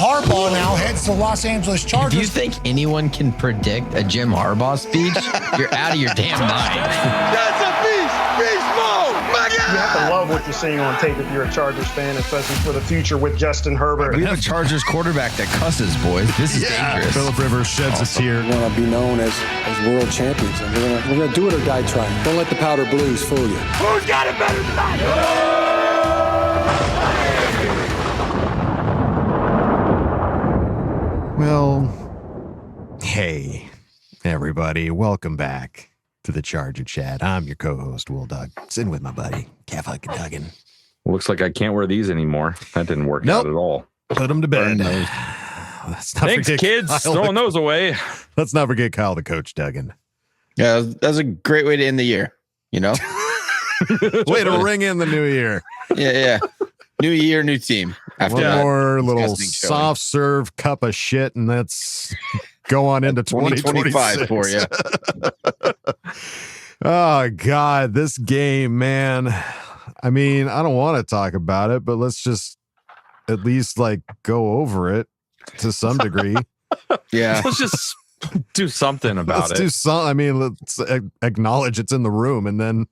Harbaugh now heads to Los Angeles Chargers. Do you think anyone can predict a Jim Harbaugh speech? You're out of your damn mind. That's a beast mode. My God. You have to love what you're seeing on tape if you're a Chargers fan, especially for the future with Justin Herbert. We have a Chargers quarterback that cusses, boys. This is dangerous. Phillip Rivers sheds a tear. We want to be known as world champions, and we're gonna do it or die trying. Don't let the powder blues fool you. Who's got it better than I? Well, hey, everybody. Welcome back to the Charger Chat. I'm your co-host, Will Doug. Sitting with my buddy, Calf Huckin Duggan. Looks like I can't wear these anymore. That didn't work out at all. Put them to bed. Thanks, kids. Throwing those away. Let's not forget Kyle, the coach, Duggan. Yeah, that's a great way to end the year, you know? Way to ring in the new year. Yeah. New year, new team. After One that more little disgusting soft serve cup of shit, and that's go on into 2025 for you. Oh, God, this game, man. I mean, I don't want to talk about it, but let's just at least go over it to some degree. Yeah. Let's just do something about Let's do some. I mean, let's acknowledge it's in the room and then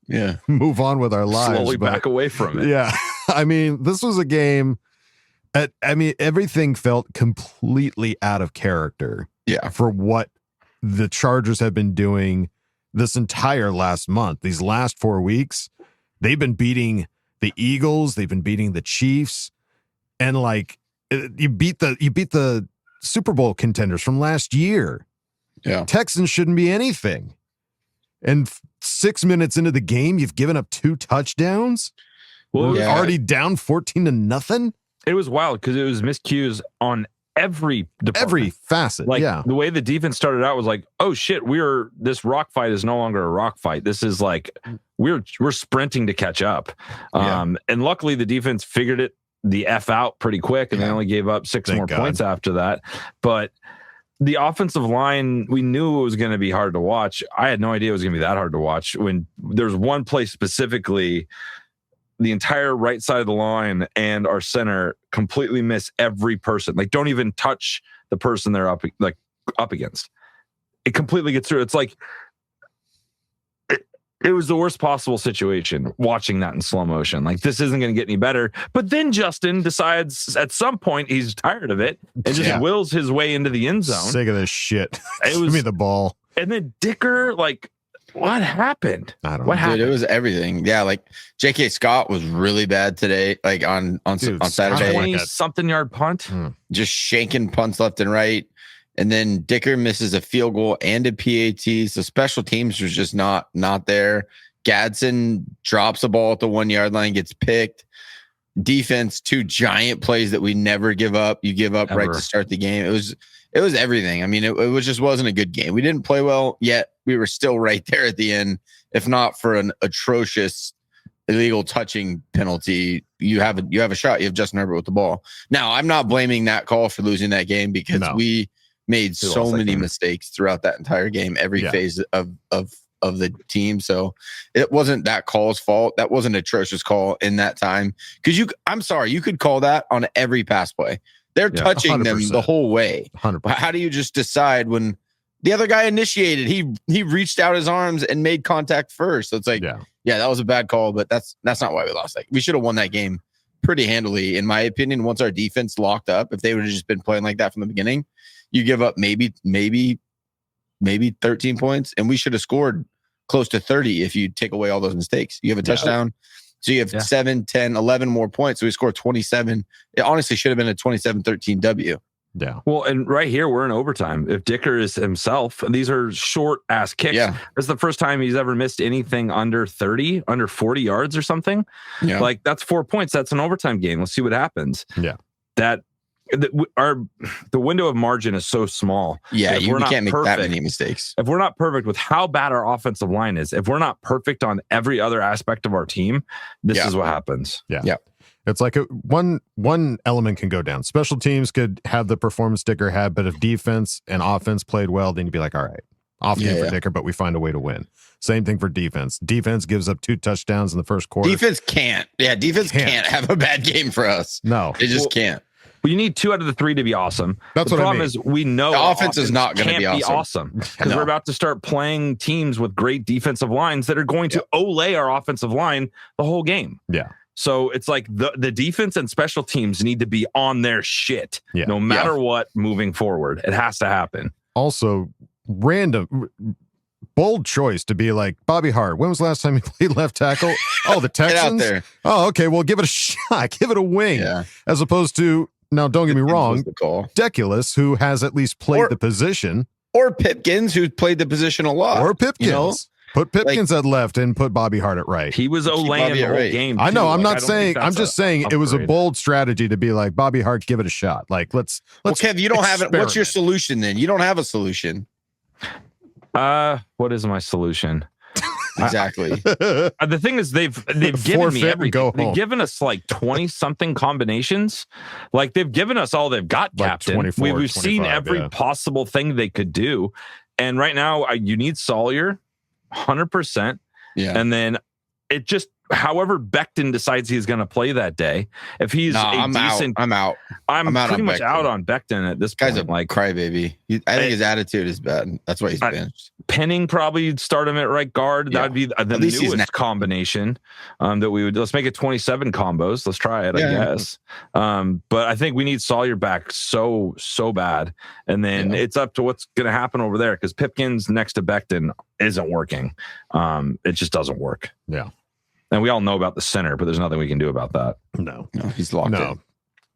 move on with our lives. Slowly back away from it. Yeah. I mean, this was a game. Everything felt completely out of character. Yeah. For what the Chargers have been doing this entire last month. These last 4 weeks, they've been beating the Eagles. They've been beating the Chiefs, and you beat the Super Bowl contenders from last year. Yeah. Texans shouldn't be anything. And 6 minutes into the game, you've given up 2 touchdowns. Well, We're already down 14-0. It was wild because it was miscues on every department. Every facet. The way the defense started out was like, oh shit, this rock fight is no longer a rock fight. This is we're sprinting to catch up. And luckily the defense figured the F out pretty quick, and they only gave up 6 more points after that. But the offensive line, we knew it was going to be hard to watch. I had no idea it was going to be that hard to watch. When there's one play specifically, the entire right side of the line and our center completely miss every person. Don't even touch the person they're up against. It completely gets through. It's it was the worst possible situation watching that in slow motion. This isn't going to get any better. But then Justin decides at some point he's tired of it and just wills his way into the end zone. Sick of this shit. Give me the ball. And then Dicker, what happened? I don't know. What happened? Dude, it was everything. Yeah, J.K. Scott was really bad today, on Saturday. 20-something yard punt. Just shanking punts left and right. And then Dicker misses a field goal and a PAT. So special teams was just not there. Gadsden drops a ball at the 1 yard line, gets picked. Defense, 2 giant plays that we never give up. You give up right to start the game. It was everything. I mean, it wasn't a good game. We didn't play well, yet we were still right there at the end. If not for an atrocious illegal touching penalty, you have a shot. You have Justin Herbert with the ball. Now, I'm not blaming that call for losing that game because we made so many mistakes throughout that entire game, every phase of the team. So it wasn't that call's fault. That wasn't an atrocious call in that time. Because I'm sorry, you could call that on every pass play. They're touching 100%. Them the whole way. 100%. How do you just decide when the other guy initiated? He reached out his arms and made contact first. So it's that was a bad call, but that's not why we lost. We should have won that game pretty handily, in my opinion. Once our defense locked up, if they would have just been playing like that from the beginning, you give up maybe 13 points, and we should have scored close to 30 if you take away all those mistakes. You have a touchdown. So you have 7, 10, 11 more points. So we scored 27. It honestly should have been a 27-13 W. Yeah. Well, and right here, we're in overtime. If Dicker is himself, and these are short ass kicks. Yeah. This is the first time he's ever missed anything under 30, under 40 yards or something. Yeah. That's 4 points. That's an overtime game. Let's see what happens. Yeah. The window of margin is so small. Yeah, you can't make that many mistakes. If we're not perfect with how bad our offensive line is, if we're not perfect on every other aspect of our team, this is what happens. Yeah. It's one element can go down. Special teams could have the performance Dicker had, but if defense and offense played well, then you'd be like, all right, off game for Dicker, but we find a way to win. Same thing for defense. Defense gives up 2 touchdowns in the first quarter. Defense can't. Yeah, defense can't have a bad game for us. No. They just can't. Well, you need 2 out of the 3 to be awesome. That's the what I problem mean. is we know The offense is not going to can't be awesome. because No. we're about to start playing teams with great defensive lines that are going to olay our offensive line the whole game. Yeah. So it's like the defense and special teams need to be on their shit, no matter what, moving forward. It has to happen. Also, bold choice to be like, Bobby Hart, when was the last time he played left tackle? Oh, the Texans? Get out there. Oh, okay, well, give it a shot. Give it a wing. Yeah. As opposed to, now, don't get me wrong, Deculus, who has at least played the position. Or Pipkins, who played the position a lot. Or Pipkins. You know? Put Pipkins at left and put Bobby Hart at right. He was olaying the whole game. I know. I'm Like, not saying. I'm just saying it was a bold strategy to be like, Bobby Hart, give it a shot. Like, let's. Well, Kev, you don't have it. What's your solution then? You don't have a solution. What is my solution? Exactly. The thing is, they've given me everything. They've home. given us like 20 something combinations. Like they've given us all they've got, Like Captain. 24, We've seen 25, every possible thing they could do, and right now you need Sawyer, 100%. Yeah, and then it just. However, Becton decides he's going to play that day. If he's I'm decent, out. I'm out pretty on much Becton. out on Becton at this Guy's point. a Like crybaby. I think his attitude is bad. That's why he's benched. Penning probably start him at right guard. That would be the newest combination that we would. Let's make it 27 combos. Let's try it, I guess. But I think we need Sawyer back so bad. And then it's up to what's going to happen over there because Pipkins next to Becton isn't working. It just doesn't work. Yeah. And we all know about the center, but there's nothing we can do about that. No, he's locked in.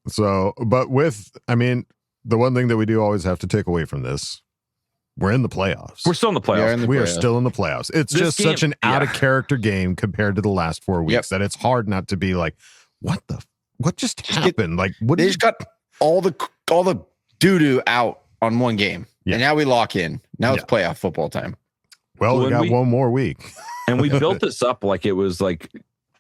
So, but the one thing that we do always have to take away from this, we're in the playoffs. We're still in the playoffs. We are still in the playoffs. It's just such an out of character game compared to the last 4 weeks that it's hard not to be like, what just happened? They just got all the doo-doo out on one game. And now we lock in. Now it's playoff football time. Well, we got one more week. And we built this up like it was like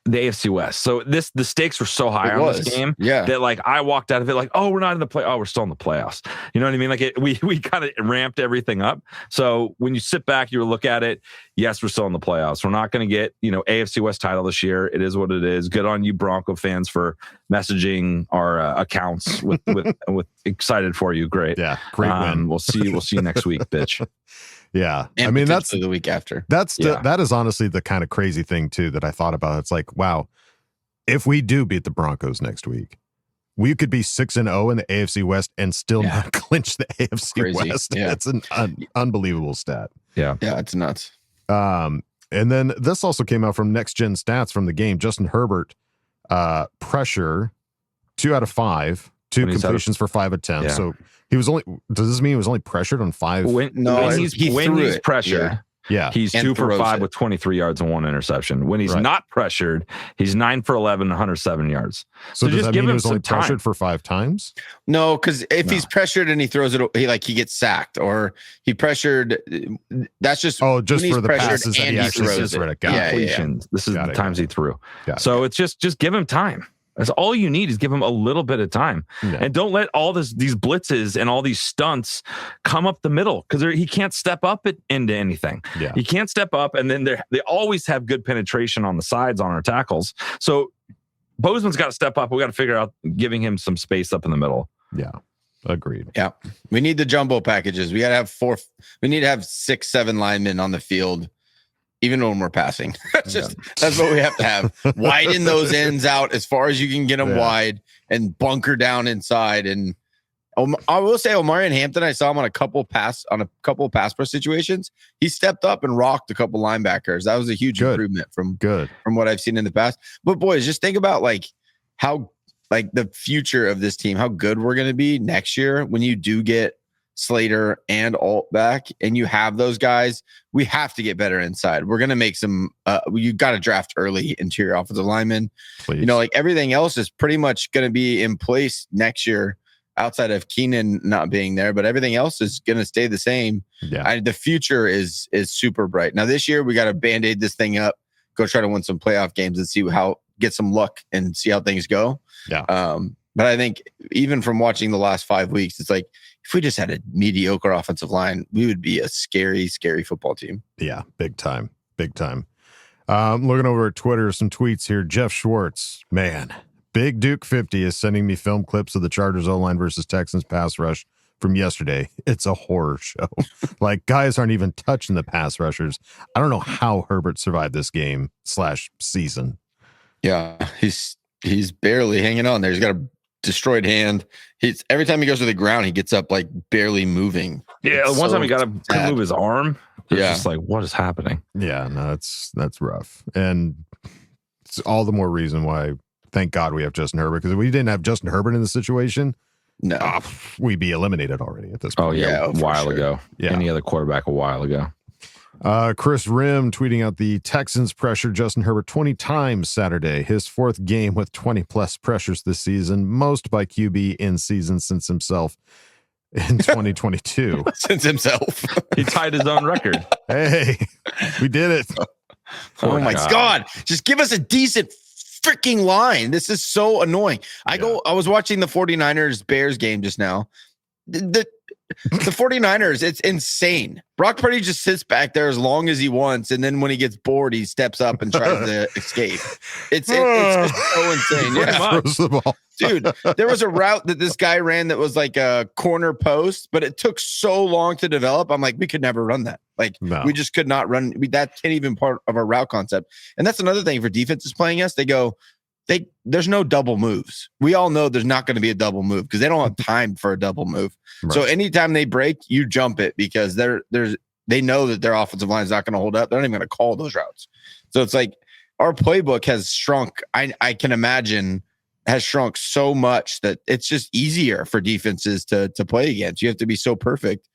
the AFC West. So the stakes were so high on this game that like I walked out of it like, oh, we're not in the play. Oh, we're still in the playoffs. You know what I mean? Like we kind of ramped everything up. So when you sit back, you look at it. Yes, we're still in the playoffs. We're not going to get, AFC West title this year. It is what it is. Good on you, Bronco fans, for messaging our accounts with excited for you. Great. Yeah. Great win. We'll see you next week, bitch. Yeah. And I mean, that's the week after. That is honestly the kind of crazy thing too, that I thought about. It's like, wow, if we do beat the Broncos next week, we could be 6-0 in the AFC West and still not clinch the AFC West. Yeah. It's an unbelievable stat. Yeah. Yeah. It's nuts. And then this also came out from Next Gen Stats from the game. Justin Herbert, pressure 2 out of 5, 2 completions for 5 attempts. Yeah. So he was only. Does this mean he was only pressured on 5? When he's pressured, he's 2 for 5 with 23 yards and 1 interception. When he's not pressured, he's 9 for 11, 100 yards. So does just that give mean he him was some only time. pressured for 5 times? No, because if he's pressured and he throws it, he gets sacked, or he pressured. That's just just when for the pressured passes that and he actually throws throws it. Completions. This is the times he threw. So it's just give him time. That's all you need is give him a little bit of time, and don't let all these blitzes and all these stunts come up the middle because he can't step up into anything. Yeah. He can't step up, and then they always have good penetration on the sides on our tackles. So Bozeman's got to step up. We got to figure out giving him some space up in the middle. Yeah, agreed. Yeah, we need the jumbo packages. We got to have 4. We need to have 6, 7 linemen on the field. Even when we're passing, that's what we have to have. Widen those ends out as far as you can get them wide, and bunker down inside. And I will say, Omarion Hampton, I saw him on a couple pass pro situations. He stepped up and rocked a couple linebackers. That was a huge improvement from what I've seen in the past. But boys, just think about how the future of this team, how good we're going to be next year when you do get Slater and Alt back, and you have those guys. We have to get better inside. We're gonna make some. You got to draft early interior offensive linemen. Please. Everything else is pretty much going to be in place next year, outside of Keenan not being there. But everything else is going to stay the same. Yeah, the future is super bright. Now this year we got to band-aid this thing up, go try to win some playoff games, and get some luck and see how things go. Yeah. But I think even from watching the last 5 weeks, it's like, if we just had a mediocre offensive line, we would be a scary, scary football team. Yeah, big time. Big time. Looking over at Twitter, some tweets here. Jeff Schwartz, man, Big Duke 50 is sending me film clips of the Chargers O-line versus Texans pass rush from yesterday. It's a horror show. Like, guys aren't even touching the pass rushers. I don't know how Herbert survived this game / season. Yeah, he's barely hanging on there. He's got a destroyed hand. Every time he goes to the ground, he gets up like barely moving. Yeah, one time he couldn't move his arm. It's just like, what is happening? Yeah, no, that's rough. And it's all the more reason why, thank God we have Justin Herbert, because if we didn't have Justin Herbert in the situation, no, we'd be eliminated already at this point. Oh, yeah, a while ago. Yeah. Any other quarterback a while ago. Chris Rim tweeting out the Texans pressured Justin Herbert 20 times Saturday, his 4th game with 20-plus pressures this season, most by QB in season since himself in 2022. Since himself. He tied his own record. Hey, we did it. Oh my God. Just give us a decent freaking line. This is so annoying. I was watching the 49ers Bears game just now. The 49ers, it's insane. Brock Purdy just sits back there as long as he wants, and then when he gets bored, he steps up and tries to escape. It's just so insane. Yeah. Throws the ball. Dude, there was a route that this guy ran that was like a corner post, but it took so long to develop. I'm like, we could never run that. Like, we just could not run. That can't even part of our route concept. And that's another thing for defenses playing us. There's no double moves. We all know there's not going to be a double move because they don't have time for a double move. Right. So anytime they break, you jump it because they know that their offensive line is not going to hold up. They're not even going to call those routes. So it's like our playbook has shrunk. I can imagine has shrunk so much that it's just easier for defenses to play against. You have to be so perfect.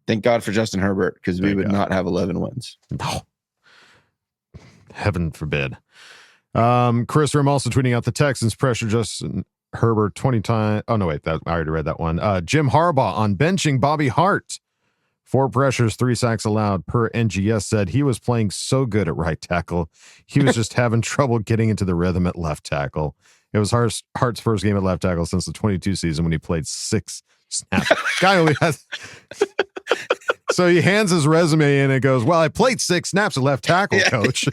Thank God for Justin Herbert because we would not have 11 wins. No. Heaven forbid. Chris Rim also tweeting out the Texans pressure Justin Herbert 20 times. Oh, no, wait. I already read that one. Jim Harbaugh on benching Bobby Hart. 4 pressures, 3 sacks allowed per NGS said he was playing so good at right tackle. He was just having trouble getting into the rhythm at left tackle. It was Hart's first game at left tackle since the 22 season when he played 6 snaps. Guy only has... So he hands his resume in and goes, well, I played 6 snaps at left tackle, coach.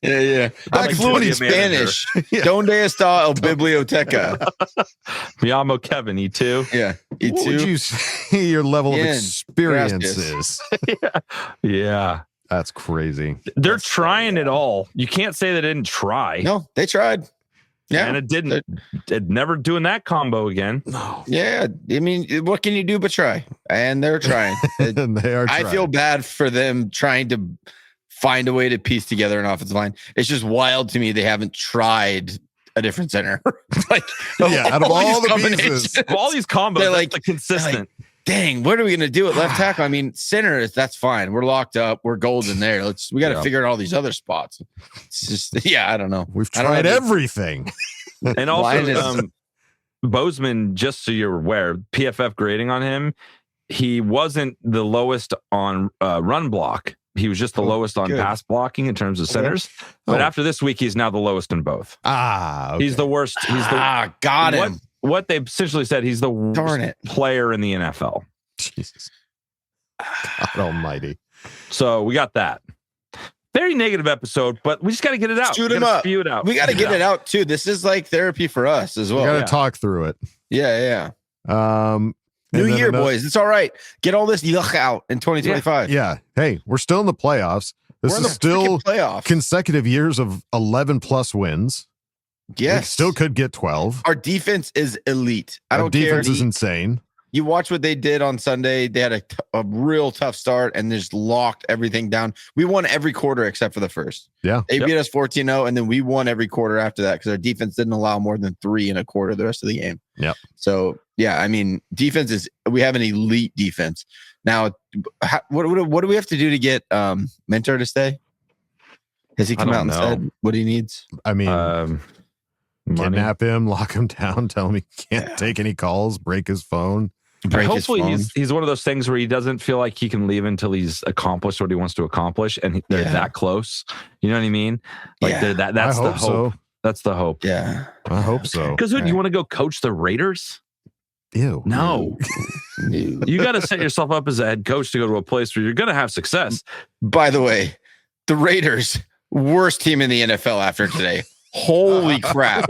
Yeah. I'm fluent in Spanish. Donde está el biblioteca? Me llamo Kevin, E2. Yeah. E2. What would you say your level of experience is? Yeah. That's crazy. They're trying it all. You can't say they didn't try. No, they tried. Yeah. And it didn't. It never doing that combo again. No. Yeah. I mean, what can you do but try? And they're trying. And they are trying. I feel bad for them trying to find a way to piece together an offensive line. It's just wild to me they haven't tried a different center. Out of all the pieces. All these combos, they're like consistent. Dang, what are we going to do at left tackle? I mean, center, that's fine. We're locked up. We're golden there. We got to figure out all these other spots. It's just, I don't know. We've tried everything. And also, Bozeman, just so you're aware, PFF grading on him, he wasn't the lowest on run block. He was just the lowest on pass blocking in terms of centers. But after this week, he's now the lowest in both. Okay. He's the worst. Got him. What they've essentially said, he's the worst player in the NFL. Jesus. God almighty. So we got that. Very negative episode, but we just got to get it out. Shoot him up. Spew it out. We got to get it out too. This is like therapy for us as well. We got to talk through it. Yeah. New year, boys. It's all right. Get all this yuck out in 2025. Yeah. Hey, we're still in the playoffs. This is still playoffs. Consecutive years of 11 plus wins. Yes. We still could get 12. Our defense is elite. Our defense is insane. You watch what they did on Sunday. They had a real tough start and just locked everything down. We won every quarter except for the first. Yeah. They beat us 14-0, and then we won every quarter after that because our defense didn't allow more than 3 in a quarter the rest of the game. Yeah. So, I mean, we have an elite defense. Now, what do we have to do to get Mentor to stay? Has he come out and said what he needs? I mean, kidnap him, lock him down, tell him he can't take any calls, break his phone. Hopefully he's one of those things where he doesn't feel like he can leave until he's accomplished what he wants to accomplish, and they're that close. You know what I mean? Like that's the hope. So. That's the hope. Yeah, I hope so. Because you want to go coach the Raiders? Ew. No. You got to set yourself up as a head coach to go to a place where you're going to have success. By the way, the Raiders, worst team in the NFL after today. Holy crap.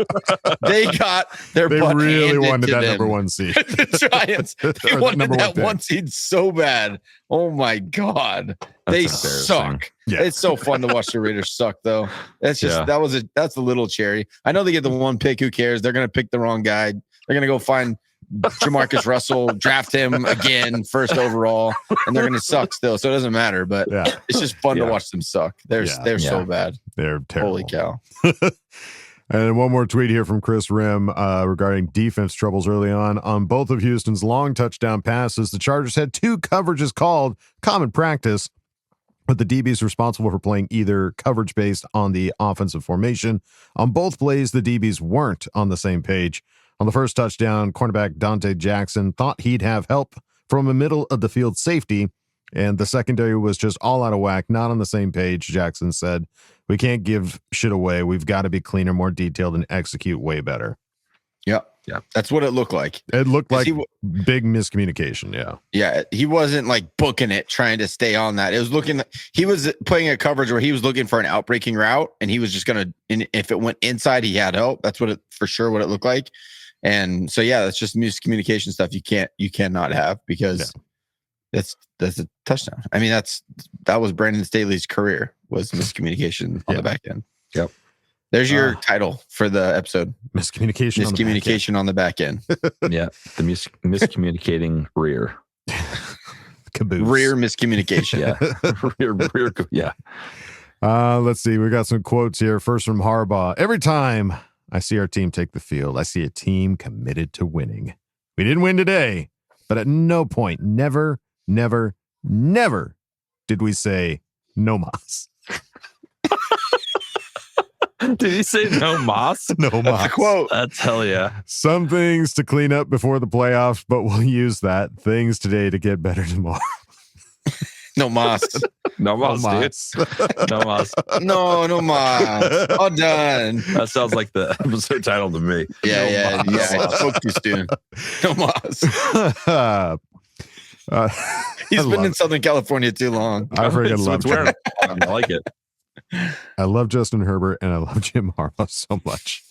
They got their They butt really handed wanted to that them. number one seed. The Giants. They Or wanted number that pick. one seed so bad. Oh my God. They embarrassing. suck. Yeah. It's so fun to watch the Raiders suck though. That's just that's a little cherry. I know they get the one pick. Who cares? They're gonna pick the wrong guy. They're gonna go find Jamarcus Russell, draft him again, first overall, and they're gonna suck still. So it doesn't matter. But it's just fun to watch them suck. They're so bad. They're terrible. Holy cow. And one more tweet here from Chris Rim regarding defense troubles early on. On both of Houston's long touchdown passes, the Chargers had 2 coverages called, common practice, but the DBs responsible for playing either coverage based on the offensive formation. On both plays, the DBs weren't on the same page. On the first touchdown, cornerback Dante Jackson thought he'd have help from a middle of the field safety, and the secondary was just all out of whack, not on the same page. Jackson said, "We can't give shit away. We've got to be cleaner, more detailed, and execute way better." Yeah. That's what it looked like. It looked like big miscommunication. Yeah. He wasn't like booking it, trying to stay on that. It was looking like he was playing a coverage where he was looking for an outbreaking route, and he was just going to, if it went inside, he had help. That's what it looked like. And so, that's just miscommunication stuff you cannot have, because that's a touchdown. I mean, that was Brandon Staley's career, was miscommunication on the back end. Yep. There's your title for the episode. Miscommunication on the back end. Yeah. The miscommunicating rear. Caboose. Rear miscommunication. Rear. Yeah. Let's see. We got some quotes here. First from Harbaugh. "Every time I see our team take the field, I see a team committed to winning. We didn't win today, but at no point, never did we say no mas." Did he say no mas? No mas. That's a quote. That's hell yeah. "Some things to clean up before the playoffs, but we'll use that. Things today to get better tomorrow." No mas. No mas, dude. No mas. No mas. All done. That sounds like the episode title to me. Yeah. I spoke too soon. No mas. He's been in Southern California too long. I freaking love wearing. I like it. I love Justin Herbert and I love Jim Harbaugh so much.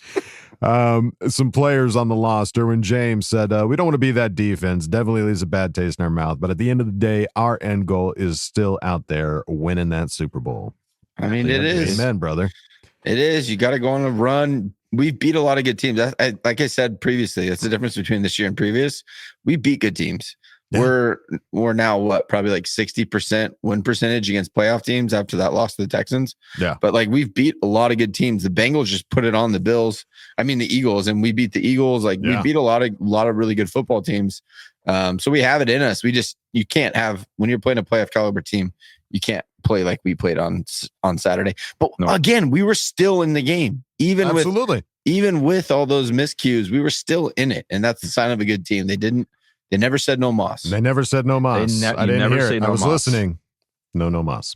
Some players on the loss. Derwin James said, "We don't want to be that defense. Definitely leaves a bad taste in our mouth. But at the end of the day, our end goal is still out there, winning that Super Bowl." I mean, it is. Amen, brother. It is. You got to go on a run. We've beat a lot of good teams. Like I said previously, that's the difference between this year and previous. We beat good teams. Yeah. We're now what, probably like 60% win percentage against playoff teams after that loss to the Texans. Yeah. But like, we've beat a lot of good teams. The Bengals just put it on the the Eagles, and we beat the Eagles. Like we beat a lot of really good football teams. So we have it in us. You can't have, when you're playing a playoff caliber team, you can't play like we played on Saturday. But again, we were still in the game, even with all those miscues, we were still in it. And that's the sign of a good team. They never said no mas. They never said no mas. I didn't hear it. I was listening. No mas.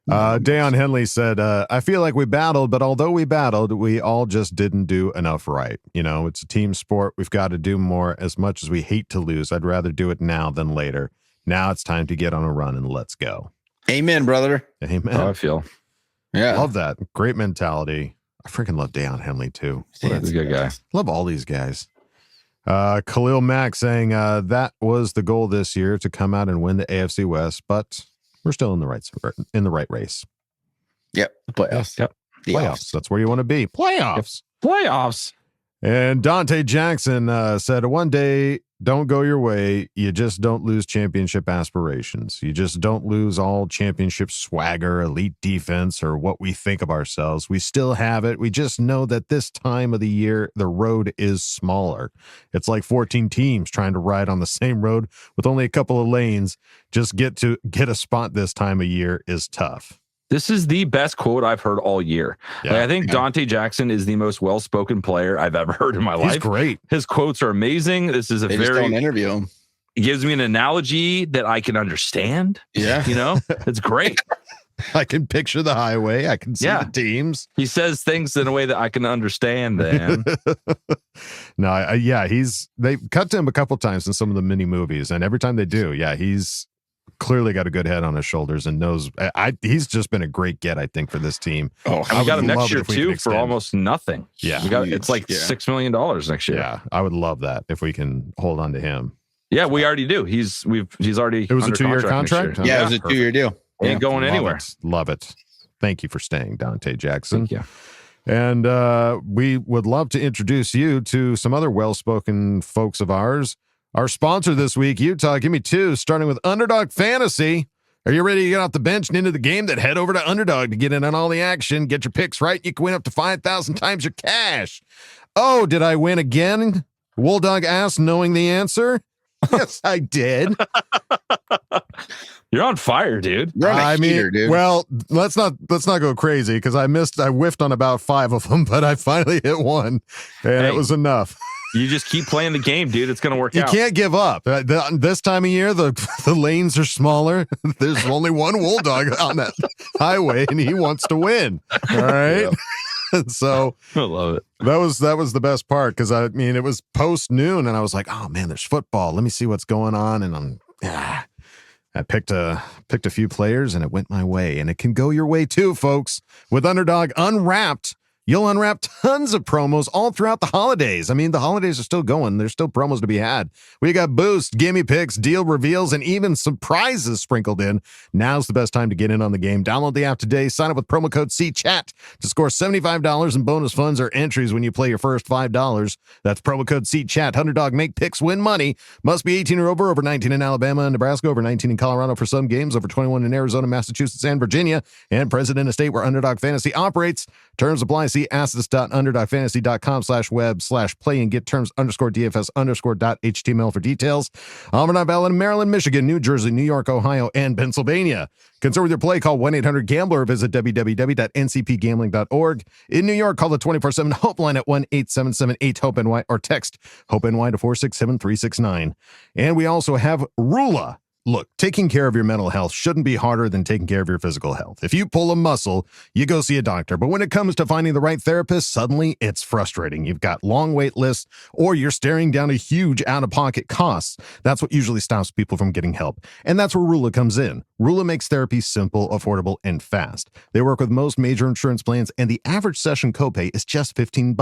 Deion Henley said, "I feel like we battled, but although we battled, we all just didn't do enough right. It's a team sport. We've got to do more. As much as we hate to lose, I'd rather do it now than later. Now it's time to get on a run and let's go." Amen, brother. Amen. How I feel. Yeah. Love that. Great mentality. I freaking love Deion Henley too. He's a good guy. Love all these guys. Khalil Mack saying that was the goal this year, to come out and win the AFC West, but we're still in the right race. Yep. The playoffs. Yep. Playoffs. That's where you want to be. Playoffs. Playoffs. And Dante Jackson said, "One day don't go your way. You just don't lose championship aspirations. You just don't lose all championship swagger, elite defense, or what we think of ourselves. We still have it. We just know that this time of the year, the road is smaller. It's like 14 teams trying to ride on the same road with only a couple of lanes. Just get a spot this time of year is tough." This is the best quote I've heard all year. Yeah, I think Dante Jackson is the most well-spoken player I've ever heard in my life. He's great. His quotes are amazing. This is Just don't interview him. He gives me an analogy that I can understand. Yeah. It's great. I can picture the highway. I can see the teams. He says things in a way that I can understand, man. No, they cut to him a couple times in some of the mini movies, and every time they do, he's clearly got a good head on his shoulders and knows. He's just been a great get, I think, for this team. Oh, I got him next year if we can too for extend. almost nothing. Yeah. It's like $6 million next year. Yeah, I would love that if we can hold on to him. Yeah, we already do. He's already. It was a under 2-year next contract? year. Yeah, it was a 2-year deal. Ain't going anywhere. Love it. Thank you for staying, Dante Jackson. Thank you. And we would love to introduce you to some other well-spoken folks of ours. Our sponsor this week, Utah, give me two, starting with Underdog Fantasy. Are you ready to get off the bench and into the game? Then head over to Underdog to get in on all the action. Get your picks right. You can win up to 5,000 times your cash. Oh, did I win again? Wooldog asked, knowing the answer. Yes, I did. You're on fire, dude. You're on a heater, dude. Well, let's not go crazy because I whiffed on about 5 of them, but I finally hit one, and it was enough. You just keep playing the game, dude. It's going to work You out. can't give up. This time of year, the lanes are smaller. There's only one Wooldog on that highway, and he wants to win. All right. So I love it. That was the best part because it was post noon, and I was like, oh man, there's football. Let me see what's going on, and I picked a few players, and it went my way, and it can go your way too, folks. With Underdog Unwrapped, you'll unwrap tons of promos all throughout the holidays. I mean, the holidays are still going. There's still promos to be had. We got boost, gimme picks, deal reveals, and even surprises sprinkled in. Now's the best time to get in on the game. Download the app today. Sign up with promo code CCHAT to score $75 in bonus funds or entries when you play your first $5. That's promo code CCHAT. Underdog, make picks, win money. Must be 18 or over 19 in Alabama and Nebraska, over 19 in Colorado for some games, over 21 in Arizona, Massachusetts, and Virginia, and present in a state where Underdog Fantasy operates. Terms apply. See assets.underdogfantasy.com/web/play and get terms _DFS_.html for details. Rhode Island, Maryland, Michigan, New Jersey, New York, Ohio, and Pennsylvania. Concerned with your play, call 1-800-GAMBLER or visit www.ncpgambling.org. In New York, call the 24/7 Hope line at 1-877-8-HOPE-NY or text HOPE-NY to 467-369. And we also have Rula. Look, taking care of your mental health shouldn't be harder than taking care of your physical health. If you pull a muscle, you go see a doctor. But when it comes to finding the right therapist, suddenly it's frustrating. You've got long wait lists, or you're staring down a huge out-of-pocket costs. That's what usually stops people from getting help. And that's where Rula comes in. Rula makes therapy simple, affordable, and fast. They work with most major insurance plans, and the average session copay is just $15.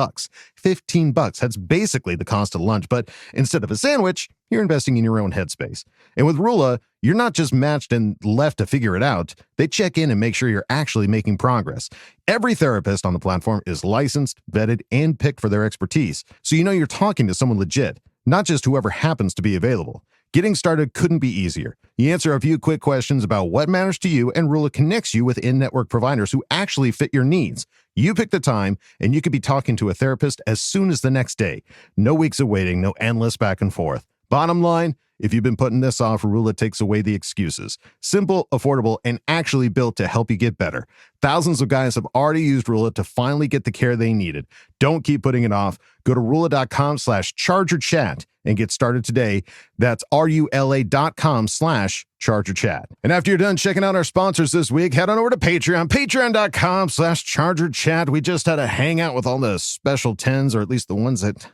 $15. That's basically the cost of lunch. But instead of a sandwich, you're investing in your own headspace. And with Rula, you're not just matched and left to figure it out. They check in and make sure you're actually making progress. Every therapist on the platform is licensed, vetted, and picked for their expertise. So you know you're talking to someone legit, not just whoever happens to be available. Getting started couldn't be easier. You answer a few quick questions about what matters to you, and Rula connects you with in-network providers who actually fit your needs. You pick the time, and you could be talking to a therapist as soon as the next day. No weeks of waiting, no endless back and forth. Bottom line, if you've been putting this off, Rula takes away the excuses. Simple, affordable, and actually built to help you get better. Thousands of guys have already used Rula to finally get the care they needed. Don't keep putting it off. Go to Rula.com/ChargerChat and get started today. That's RULA.com/ChargerChat. And after you're done checking out our sponsors this week, head on over to Patreon, patreon.com/ChargerChat. We just had a hangout with all the special 10s, or at least the ones that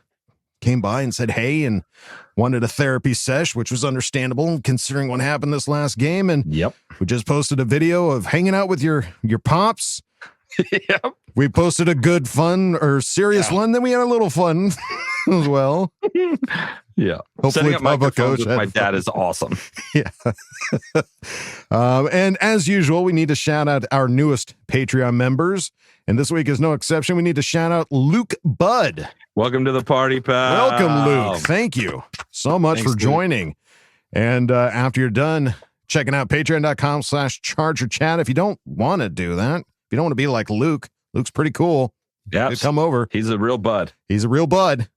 came by and said hey and wanted a therapy sesh, which was understandable considering what happened this last game. And Yep. we just posted a video of hanging out with your pops. Yep. We posted a good fun or serious one. Then we had a little fun as well. Yeah. Hopefully Setting up Bubba microphones Coach with had my fun. dad is awesome. Yeah. And as usual, we need to shout out our newest Patreon members. And this week is no exception. We need to shout out Luke Budd. Welcome to the party, pal. Welcome, Luke. Thank you so much Thanks, for joining. And after you're done checking out patreon.com/ChargerChat, if you don't want to do that, if you don't want to be like Luke's pretty cool. Yeah. Come over. He's a real bud. He's a real bud.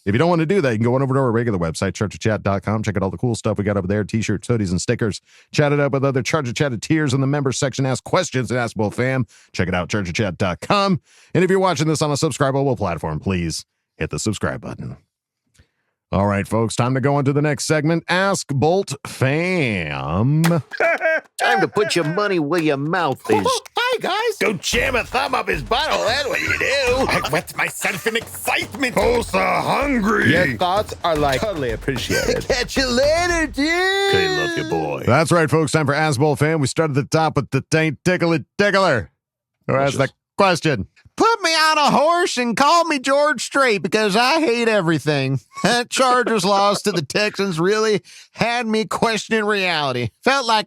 If you don't want to do that, you can go on over to our regular website, chargerchat.com. Check out all the cool stuff we got over there, t-shirts, hoodies, and stickers. Chat it up with other Charger Chatted tiers in the members section. Ask questions at Ask Boltfam. Check it out, chargerchat.com. And if you're watching this on a subscribable platform, please hit the subscribe button. All right, folks, time to go on to the next segment, Ask Boltfam. Time to put your money where your mouth is. Hey, guys. Go jam a thumb up his butthole. That's what you do. I wet myself in excitement. Oh, so hungry. Your thoughts are like totally appreciated. Catch you later, dude. Okay, love you, boy. That's right, folks. Time for Ask Boltfam. We start at the top with the Taint Tickler. Who asked the question? Put me on a horse and call me George Strait because I hate everything. That Chargers loss to the Texans really had me questioning reality. Felt like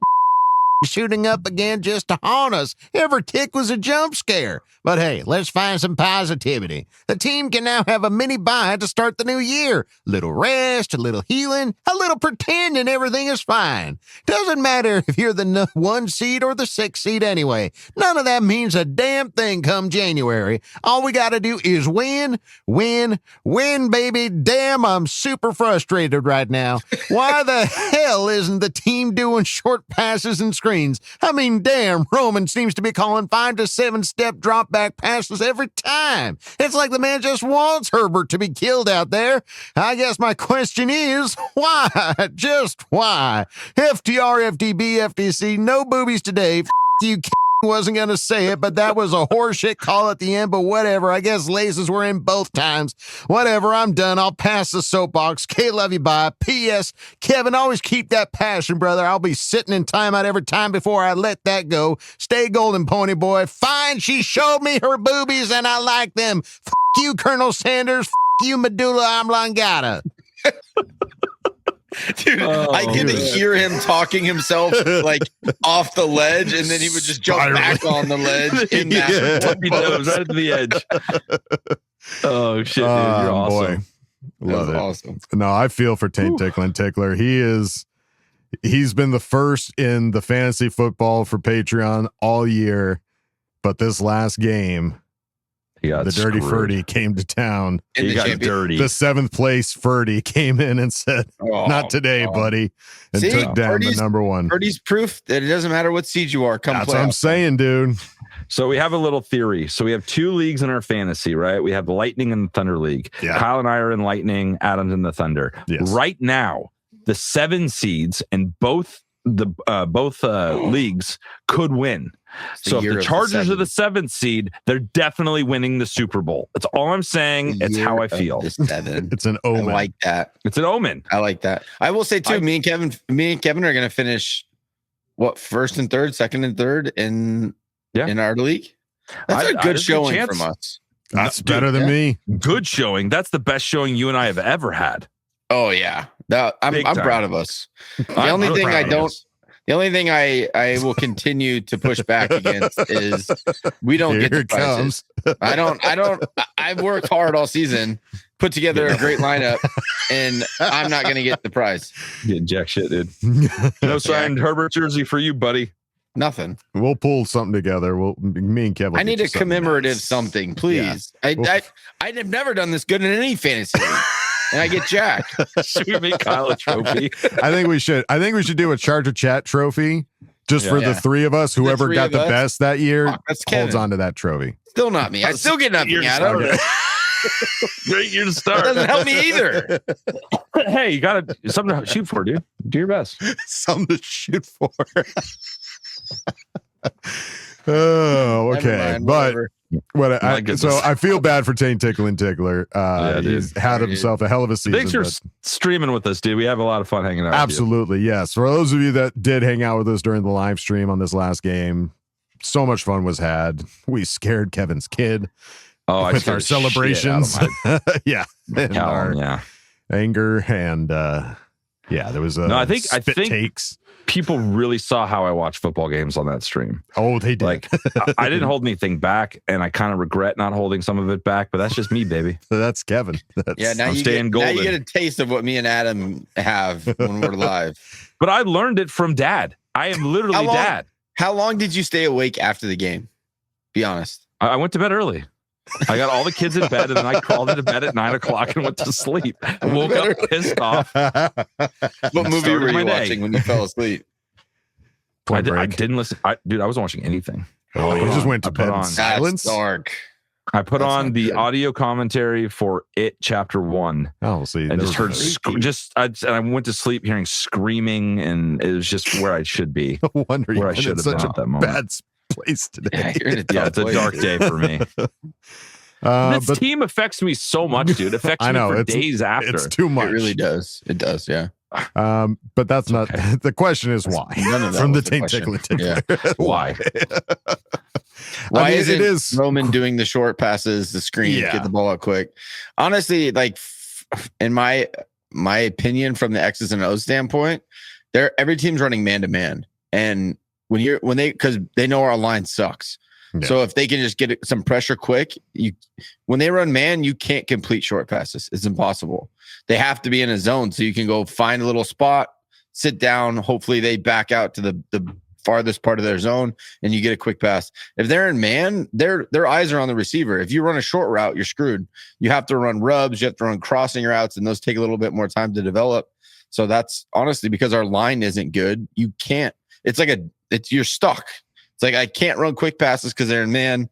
shooting up again just to haunt us. Every kick was a jump scare. But hey, let's find some positivity. The team can now have a mini bye to start the new year. Little rest, a little healing, a little pretending everything is fine. Doesn't matter if you're the 1 seed or the 6 seed anyway. None of that means a damn thing come January. All we got to do is win, baby. Damn, I'm super frustrated right now. Why the hell isn't the team doing short passes and screens? I mean, damn, Roman seems to be calling 5 to 7 step drop back passes every time. It's like the man just wants Herbert to be killed out there. I guess my question is, why? Just why? FTR, FTB, FTC, no boobies today. You wasn't going to say it, but that was a horseshit call at the end, but whatever. I guess laces were in both times. Whatever, I'm done. I'll pass the soapbox. K, love you, bye. P.S. Kevin, always keep that passion, brother. I'll be sitting in timeout every time before I let that go. Stay golden, pony boy. Fine, she showed me her boobies, and I like them. F*** you, Colonel Sanders. F*** you, medulla oblongata. Dude, I can hear him talking himself like off the ledge, and then he would just jump back on the ledge. In that He goes right to the edge. Oh shit, dude, you're awesome. Boy. Love it. Awesome. No, I feel for Taint Tickler. He's been the first in the fantasy football for Patreon all year, but this last game, the Dirty Ferdy came to town. He got dirty. The 7th place Ferdy came in and said, "Not today, buddy," and took down the number 1. Ferdy's proof that it doesn't matter what seed you are. That's what I'm saying, dude. So we have a little theory. So we have 2 leagues in our fantasy, right? We have the Lightning and the Thunder League. Yeah. Kyle and I are in Lightning, Adam's in the Thunder. Yes. Right now, the 7 seeds and both leagues could win. So if the Chargers are the 7th seed, they're definitely winning the Super Bowl. That's all I'm saying. It's how I feel. It's an omen. I like that. It's an omen. I like that. I will say too, me and Kevin are going to finish first and third, second and third in our league. That's a good showing from us. That's better than me. Good showing. That's the best showing you and I have ever had. Oh yeah, I'm proud of us. The only thing I will continue to push back against is we don't get the prizes. I've worked hard all season, put together a great lineup, and I'm not going to get the prize. Getting jack shit, dude. No signed Herbert jersey for you, buddy. Nothing. We'll pull something together. Me and Kevin. I need a commemorative something, please. Yeah. I've never done this good in any fantasy league. And I get jacked. Should we make Kyle a trophy? I think we should do a Charger Chat trophy just for the 3 of us. Whoever got the best that year holds on to that trophy. Still not me. I still get nothing out of it. Great year to start. That doesn't help me either. Hey, you got something to shoot for, dude. Do your best. Something to shoot for. Oh, okay. But I feel bad for Taint Tickler. He's had himself a hell of a season. Thanks for streaming with us, dude. We have a lot of fun hanging out. Absolutely, yes. For those of you that did hang out with us during the live stream on this last game, so much fun was had. We scared Kevin's kid with our celebrations. Yeah, and our anger and there was a I think takes. People really saw how I watch football games on that stream. Oh, they did. Like, I didn't hold anything back, and I kind of regret not holding some of it back, but that's just me, baby. That's Kevin. Now you get a taste of what me and Adam have when we're live. But I learned it from Dad. I am literally Dad. How long did you stay awake after the game? Be honest. I went to bed early. I got all the kids in bed, and then I crawled into bed at 9 o'clock and went to sleep. I woke up pissed off. What movie were you watching when you fell asleep? I didn't listen. Dude, I wasn't watching anything. Oh, you just went to bed in silence? That's dark. I put on the audio commentary for It Chapter 1. Oh, see, and just heard I went to sleep hearing screaming, and it was just where I should be. No wonder where I should have been at that moment. Bad place today. Yeah, you're in a tough it's a place, dark dude. day for me. This team affects me so much, dude. It affects I know, me for it's, days after. It's too much. It really does. It does, yeah. But that's not the question. Is why? None of that From the was the Taint question. Tickler. Yeah. Why? Why I mean, isn't it is Roman doing the short passes, the screen, Yeah. get the ball out quick? Honestly, like in my opinion, from the X's and O's standpoint, every team's running man to man, and because they know our line sucks. Yeah. So if they can just get some pressure quick, when they run man, you can't complete short passes. It's impossible. They have to be in a zone, so you can go find a little spot, sit down. Hopefully, they back out to the farthest part of their zone, and you get a quick pass. If they're in man, their eyes are on the receiver. If you run a short route, you're screwed. You have to run rubs, you have to run crossing routes, and those take a little bit more time to develop. So that's honestly because our line isn't good. You can't. You're stuck. It's like I can't run quick passes because they're in man,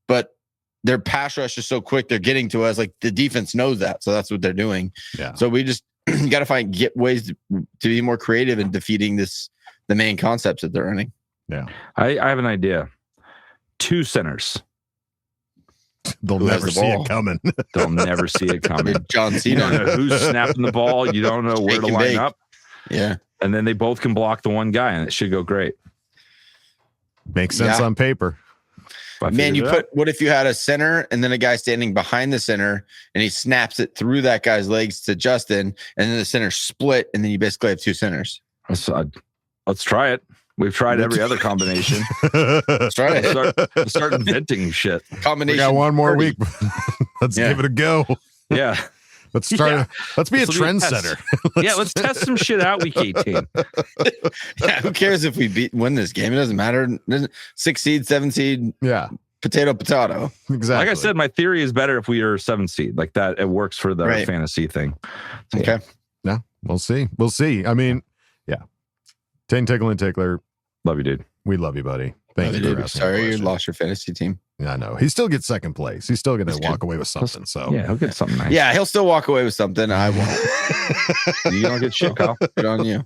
but their pass rush is so quick, they're getting to us. Like the defense knows that, so that's what they're doing. Yeah. So we just got to get ways to be more creative in defeating the main concepts that they're running. Yeah. I have an idea. 2 centers. They'll Who has never the see ball? it coming. They'll never see it coming. John You Cena. don't know who's snapping the ball. You don't know where to Shake and line bake. up. Yeah. And then they both can block the one guy, and it should go great. Makes sense Yeah. on paper. Man, what if you had a center and then a guy standing behind the center and he snaps it through that guy's legs to Justin, and then the center split, and then you basically have 2 centers. Let's try it. We've tried every other combination. Let's try it. Let's start inventing shit. Combination. We got one more 30. week. Let's Yeah. give it a go. Yeah. Let's start. Yeah. Let's be a This will be a test. trendsetter. Yeah, let's test some shit out week 18. Yeah, who cares if we win this game? It doesn't matter. 6 seed, 7 seed, Yeah, potato. exactly. Like I said, my theory is better if we are 7 seed. Like that, it works for the Right. fantasy thing. So, Okay. Yeah, we'll see. We'll see. I mean, yeah. Taint Tickle and Tickler, Love you, dude. we love you, buddy. Thank you. For asking the Sorry, you question. lost your fantasy team. Yeah, I know. He still gets second place. He's still going to That's walk good. away with something. So Yeah, he'll get something nice. Yeah, he'll still walk away with something. I won't. You don't get shit, Kyle. Good on you.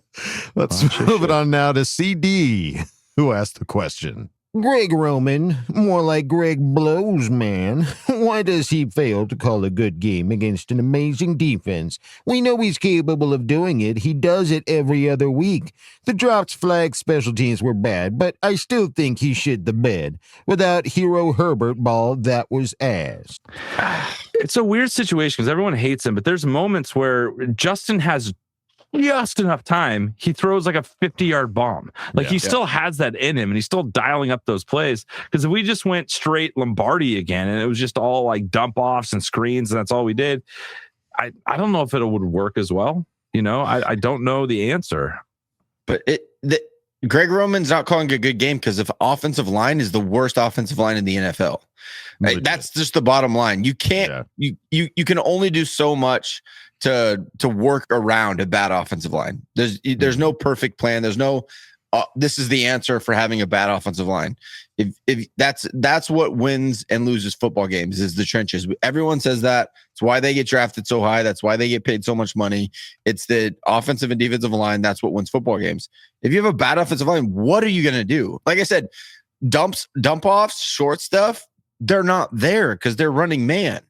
let's Oh, shit, move it shit. on now to CD, who asked the question. Greg Roman, more like Greg Blows, man. Why does he fail to call a good game against an amazing defense? We know he's capable of doing it. He does it every other week. The dropped flag special teams were bad, but I still think he shit the bed. Without hero Herbert ball, that was ass. It's a weird situation because everyone hates him, but there's moments where Justin has just enough time. He throws like a 50-yard bomb. Like he still has that in him, and he's still dialing up those plays. Because if we just went straight Lombardi again, and it was just all like dump offs and screens, and that's all we did, I don't know if it would work as well. You know, I don't know the answer. But Greg Roman's not calling a good game because the offensive line is the worst offensive line in the NFL. Right? Legit. That's just the bottom line. You can't. You can only do so much to work around a bad offensive line. There's no perfect plan. There's no. This is the answer for having a bad offensive line. If that's what wins and loses football games is the trenches. Everyone says that. It's why they get drafted so high. That's why they get paid so much money. It's the offensive and defensive line. That's what wins football games. If you have a bad offensive line, what are you going to do? Like I said, dump offs, short stuff. They're not there because they're running man.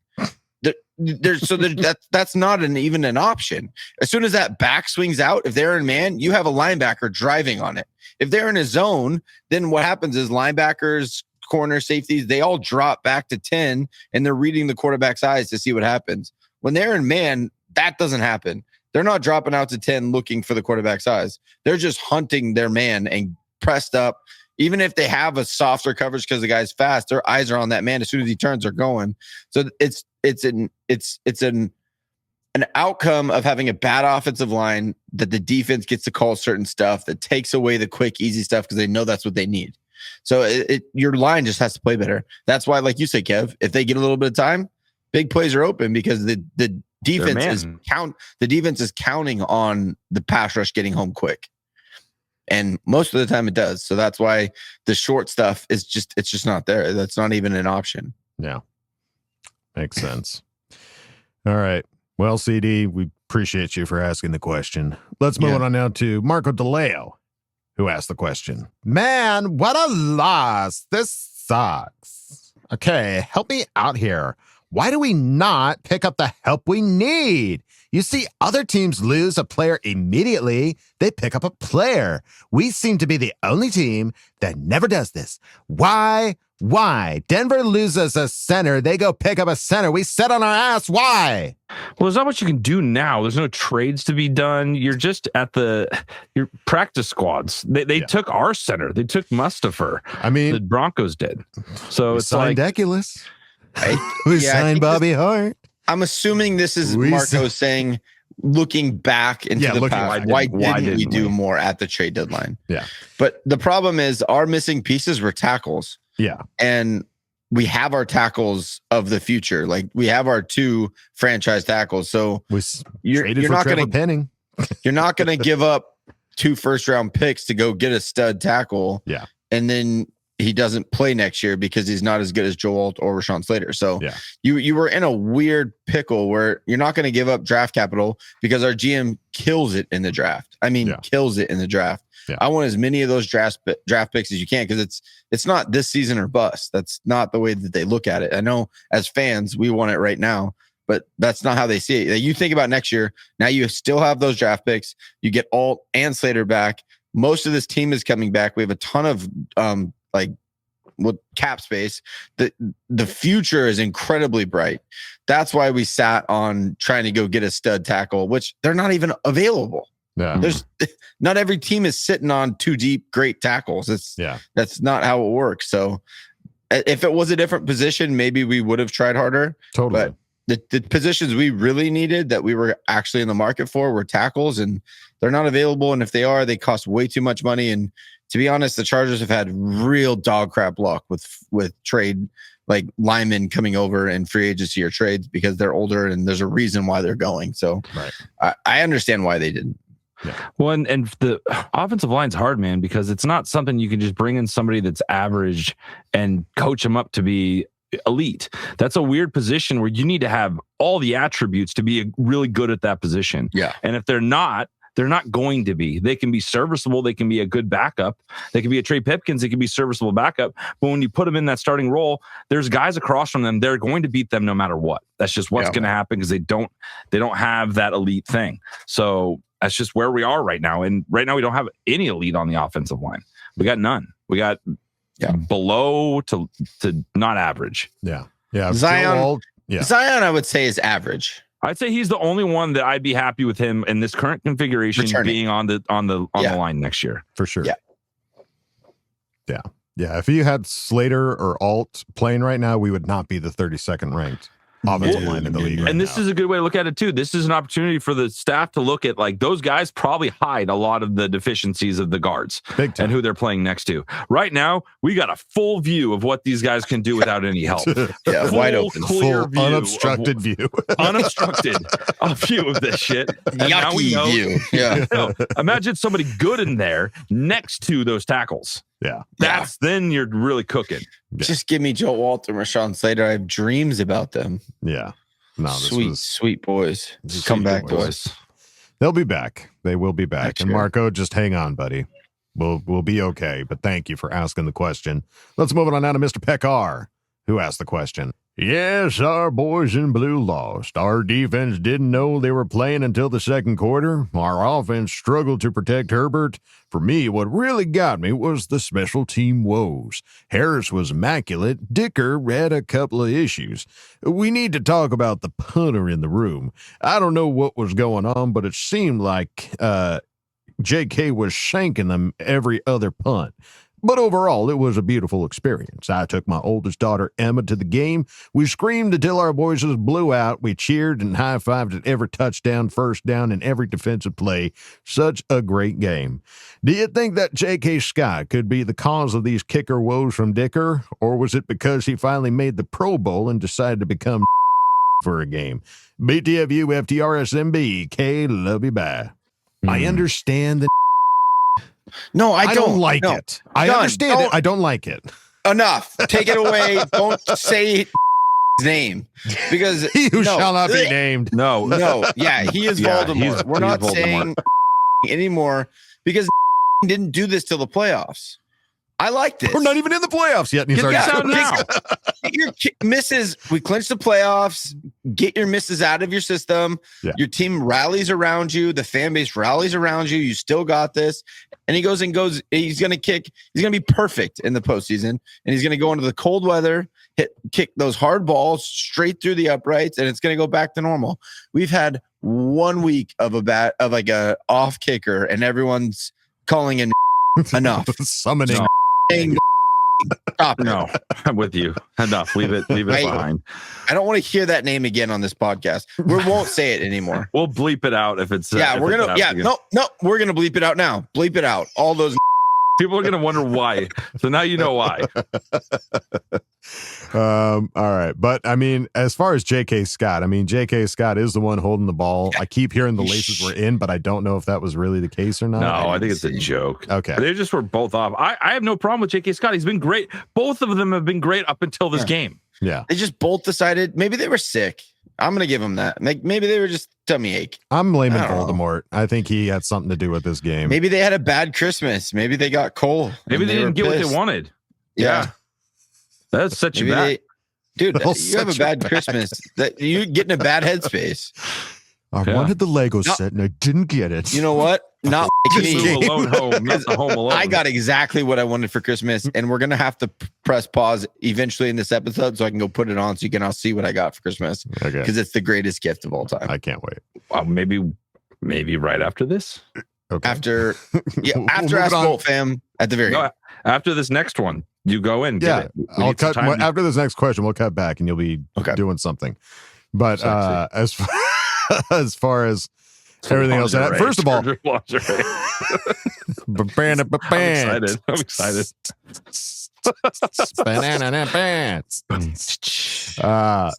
That's not even an option. As soon as that back swings out, if they're in man, you have a linebacker driving on it. If they're in a zone, then what happens is linebackers, corner, safeties, they all drop back to 10 and they're reading the quarterback's eyes to see what happens. When they're in man, that doesn't happen. They're not dropping out to 10 looking for the quarterback's eyes. They're just hunting their man and pressed up. Even if they have a softer coverage because the guy's fast, their eyes are on that man. As soon as he turns, they're going. So it's an outcome of having a bad offensive line that the defense gets to call certain stuff that takes away the quick, easy stuff because they know that's what they need. So your line just has to play better. That's why, like you say, Kev, if they get a little bit of time, big plays are open because the defense is counting on the pass rush getting home quick. And most of the time it does. So that's why the short stuff it's just not there. That's not even an option. Yeah. Makes sense. All right. Well, CD, we appreciate you for asking the question. Let's move on now to Marco DeLeo, who asked the question. Man, what a loss. This sucks. Okay, help me out here. Why do we not pick up the help we need? You see, other teams lose a player immediately. They pick up a player. We seem to be the only team that never does this. Why? Denver loses a center. They go pick up a center. We sit on our ass. Why? Well, there's not much you can do now. There's no trades to be done. You're just at your practice squads. They took our center. They took Mustapher. I mean, the Broncos did. So it's like Deculus. We signed Bobby Hart. I'm assuming this is Marco saying, looking back into the past, why didn't we do more at the trade deadline? Yeah. But the problem is our missing pieces were tackles. Yeah. And we have our tackles of the future. Like we have our 2 franchise tackles. So you're not going to give up 2 first-round picks to go get a stud tackle. Yeah. And then he doesn't play next year because he's not as good as Joe Alt or Rashawn Slater. So you were in a weird pickle where you're not going to give up draft capital because our GM kills it in the draft. Kills it in the draft. Yeah. I want as many of those draft picks as you can because it's not this season or bust. That's not the way that they look at it. I know as fans, we want it right now, but that's not how they see it. You think about next year. Now you still have those draft picks. You get Alt and Slater back. Most of this team is coming back. We have a ton of cap space. The future is incredibly bright. That's why we sat on trying to go get a stud tackle, which they're not even available. Yeah. There's not every team is sitting on 2 deep great tackles. That's not how it works. So if it was a different position, maybe we would have tried harder. Totally. But the positions we really needed that we were actually in the market for were tackles, and they're not available. And if they are, they cost way too much money. And to be honest, the Chargers have had real dog crap luck with trade, like linemen coming over in free agency or trades because they're older and there's a reason why they're going. So I understand why they didn't. Yeah. Well, and the offensive line's hard, man, because it's not something you can just bring in somebody that's average and coach them up to be elite. That's a weird position where you need to have all the attributes to be really good at that position. Yeah. And if they're not going to be. They can be serviceable. They can be a good backup. They can be a Trey Pipkins. They can be serviceable backup. But when you put them in that starting role, there's guys across from them. They're going to beat them no matter what. That's just what's going to happen because they don't have that elite thing. So that's just where we are right now. And right now we don't have any elite on the offensive line. We got none. We got below to not average. Yeah. Zion, I would say, is average. I'd say he's the only one that I'd be happy with him in this current configuration being on the line next year. For sure. Yeah. If you had Slater or Alt playing right now, we would not be the 32nd ranked offensive line in the league. And this is a good way to look at it too. This is an opportunity for the staff to look at, like, those guys probably hide a lot of the deficiencies of the guards and who they're playing next to. Right now, we got a full view of what these guys can do without any help. Wide open, clear view, unobstructed view, unobstructed a view of this shit. And now we know, view. Yeah. Imagine somebody good in there next to those tackles. Yeah. Then you're really cooking. Just give me Joe Alt and Rashawn Slater. I have dreams about them. Yeah. No, sweet boys. Come back, boys. They'll be back. They will be back. Next and year. Marco, just hang on, buddy. We'll be okay. But thank you for asking the question. Let's move on now to Mr. Pekar, who asked the question. Yes, our boys in blue lost. Our defense didn't know they were playing until the second quarter. Our offense struggled to protect Herbert. For me, what really got me was the special team woes. Harris was immaculate. Dicker had a couple of issues. We need to talk about the punter in the room. I don't know what was going on, but it seemed like JK was shanking them every other punt. But overall, it was a beautiful experience. I took my oldest daughter, Emma, to the game. We screamed until our voices blew out. We cheered and high-fived at every touchdown, first down, and every defensive play. Such a great game. Do you think that J.K. Scott could be the cause of these kicker woes from Dicker? Or was it because he finally made the Pro Bowl and decided to become for a game? BTFU, FTRSMB, K, love you, bye. I understand the No, I don't like no. it. I understand it. I don't like it. Enough. Take it away. Don't say his name because he who shall not be named. No. Yeah, he is Voldemort. We're not Voldemort. saying anymore because didn't do this till the playoffs. I like this. We're not even in the playoffs yet. And he's Get this out now. Get your misses. We clinched the playoffs. Get your misses out of your system. Yeah. Your team rallies around you. The fan base rallies around you. You still got this. And he goes. He's going to kick. He's going to be perfect in the postseason. And he's going to go into the cold weather, kick those hard balls straight through the uprights, and it's going to go back to normal. We've had 1 week of a off kicker, and everyone's calling in enough. Summoning. No. Stop it. No, I'm with you. Enough. Leave it behind. I don't want to hear that name again on this podcast. We won't say it anymore. We'll bleep it out if it's. Yeah, we're gonna. Yeah, no, we're gonna bleep it out now. Bleep it out. All those people are gonna wonder why. So now you know why. All right, but I mean, as far as J.K. Scott, J.K. Scott is the one holding the ball. I keep hearing the laces were in, but I don't know if that was really the case or not. No, I think it's a joke. Okay, they just were both off. I have no problem with J.K. Scott. He's been great. Both of them have been great up until this game. Yeah, they just both decided maybe they were sick. I'm gonna give them that. Maybe they were just tummy ache. I'm blaming Voldemort. I think he had something to do with this game. Maybe they had a bad Christmas. Maybe they got cold. Maybe they didn't get what they wanted. Yeah. That set you back. Dude, you have a bad Christmas. That you get in a bad headspace. I wanted the Lego set and I didn't get it. You know what? Not like me. Alone home, not the Home Alone. I got exactly what I wanted for Christmas, and we're gonna have to press pause eventually in this episode so I can go put it on so you can all see what I got for Christmas. Okay. Because it's the greatest gift of all time. I can't wait. Well, maybe right after this. Okay. After Ask Boltfam at the very end. After this next one. You go in. Yeah, get it. I'll cut after this next question. We'll cut back, and you'll be doing something. But as far as everything else, first of all, I'm excited.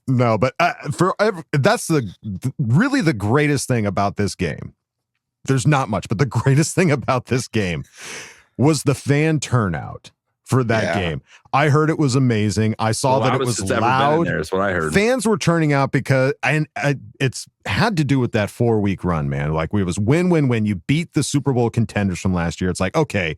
No, but that's really the greatest thing about this game. There's not much, but the greatest thing about this game was the fan turnout. For that game, I heard it was amazing. I saw that it was loud. That's what I heard. Fans were turning out because, and it's had to do with that 4-week run, man. Like it was win. You beat the Super Bowl contenders from last year. It's like, okay,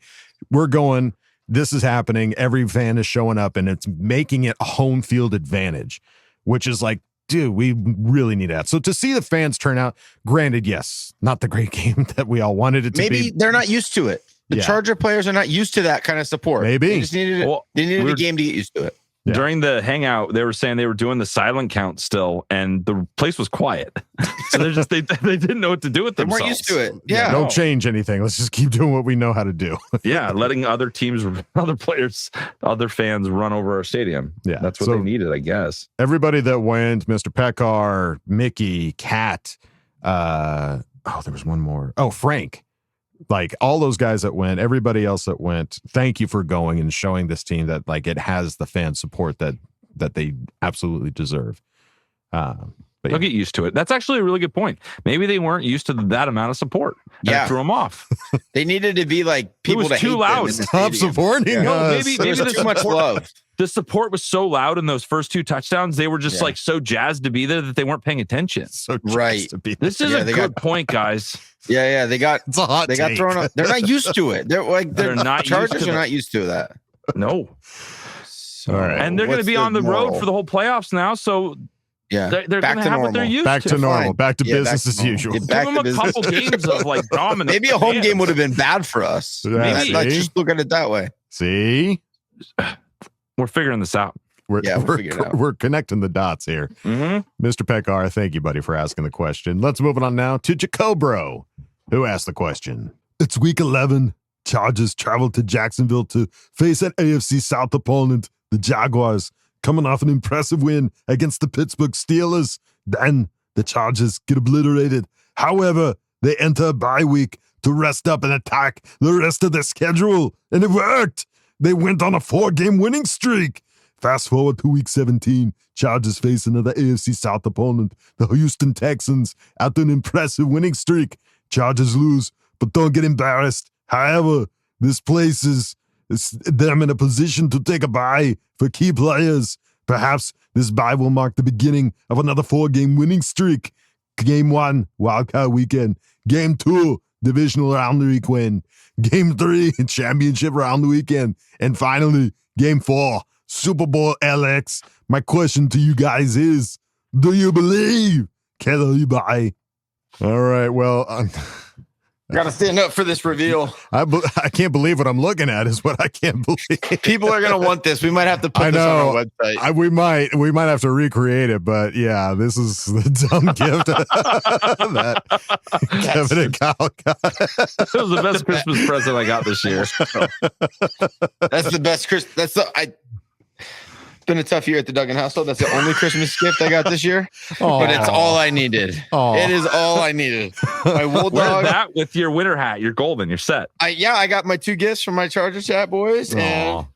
we're going. This is happening. Every fan is showing up, and it's making it a home field advantage, which is like, dude, we really need that. So to see the fans turn out, granted, yes, not the great game that we all wanted it to be. Maybe they're not used to it. The Charger players are not used to that kind of support. Maybe they just needed a game to get used to it. Yeah. During the hangout, they were saying they were doing the silent count still, and the place was quiet. So they didn't know what to do with themselves. They weren't used to it. Yeah, don't change anything. Let's just keep doing what we know how to do. Yeah, letting other teams, other players, other fans run over our stadium. Yeah, that's what they needed, I guess. Everybody that went, Mr. Pekar, Mickey, Kat. There was one more. Oh, Frank. Like all those guys that went, everybody else that went, thank you for going and showing this team that like it has the fan support that they absolutely deserve. They'll get used to it. That's actually a really good point. Maybe they weren't used to that amount of support. That threw them off. They needed to be like people it was too loud. Stop supporting us. No, maybe there's too much love. The support was so loud in those first 2 touchdowns. They were just like so jazzed to be there that they weren't paying attention. So right. To be this is a good point, guys. Yeah. They got take. thrown up. They're not used to it. They're not Chargers are not used to that. No. All right. And they're going to be on the road for the whole playoffs now. So they're going to have what they're used to. Back to normal. Back to business as usual. Give them a couple games of like dominance. Maybe a home game would have been bad for us. Let's just look at it that way. See? We're figuring this out. We're connecting the dots here. Mm-hmm. Mr. Pekar, thank you, buddy, for asking the question. Let's move on now to Jacobro, who asked the question. It's week 11. Chargers traveled to Jacksonville to face an AFC South opponent, the Jaguars, coming off an impressive win against the Pittsburgh Steelers. Then the Chargers get obliterated. However, they enter a bye week to rest up and attack the rest of their schedule, and it worked. They went on a 4-game winning streak. Fast forward to week 17. Chargers face another AFC South opponent, the Houston Texans, after an impressive winning streak. Chargers lose, but don't get embarrassed. However, this places them in a position to take a bye for key players. Perhaps this bye will mark the beginning of another 4-game winning streak. Game 1, wildcard weekend. Game 2, divisional round the week win. Game 3, championship round the weekend. And finally, Game 4, Super Bowl LX. My question to you guys is, do you believe? Can you buy? All right, well... Gotta stand up for this reveal. I can't believe what I'm looking at is what I can't believe. People are gonna want this. We might have to put this on our website. We might have to recreate it, but yeah, this is the dumb gift that Kevin and Kyle got. It was the best Christmas present I got this year. That's the best Christmas. It's been a tough year at the Duggan household. That's the only Christmas gift I got this year, but it's all I needed. It is all I needed. My wool dog. Wear that with your winter hat. You're golden. You're set. I got my 2 gifts from my Charger chat boys, and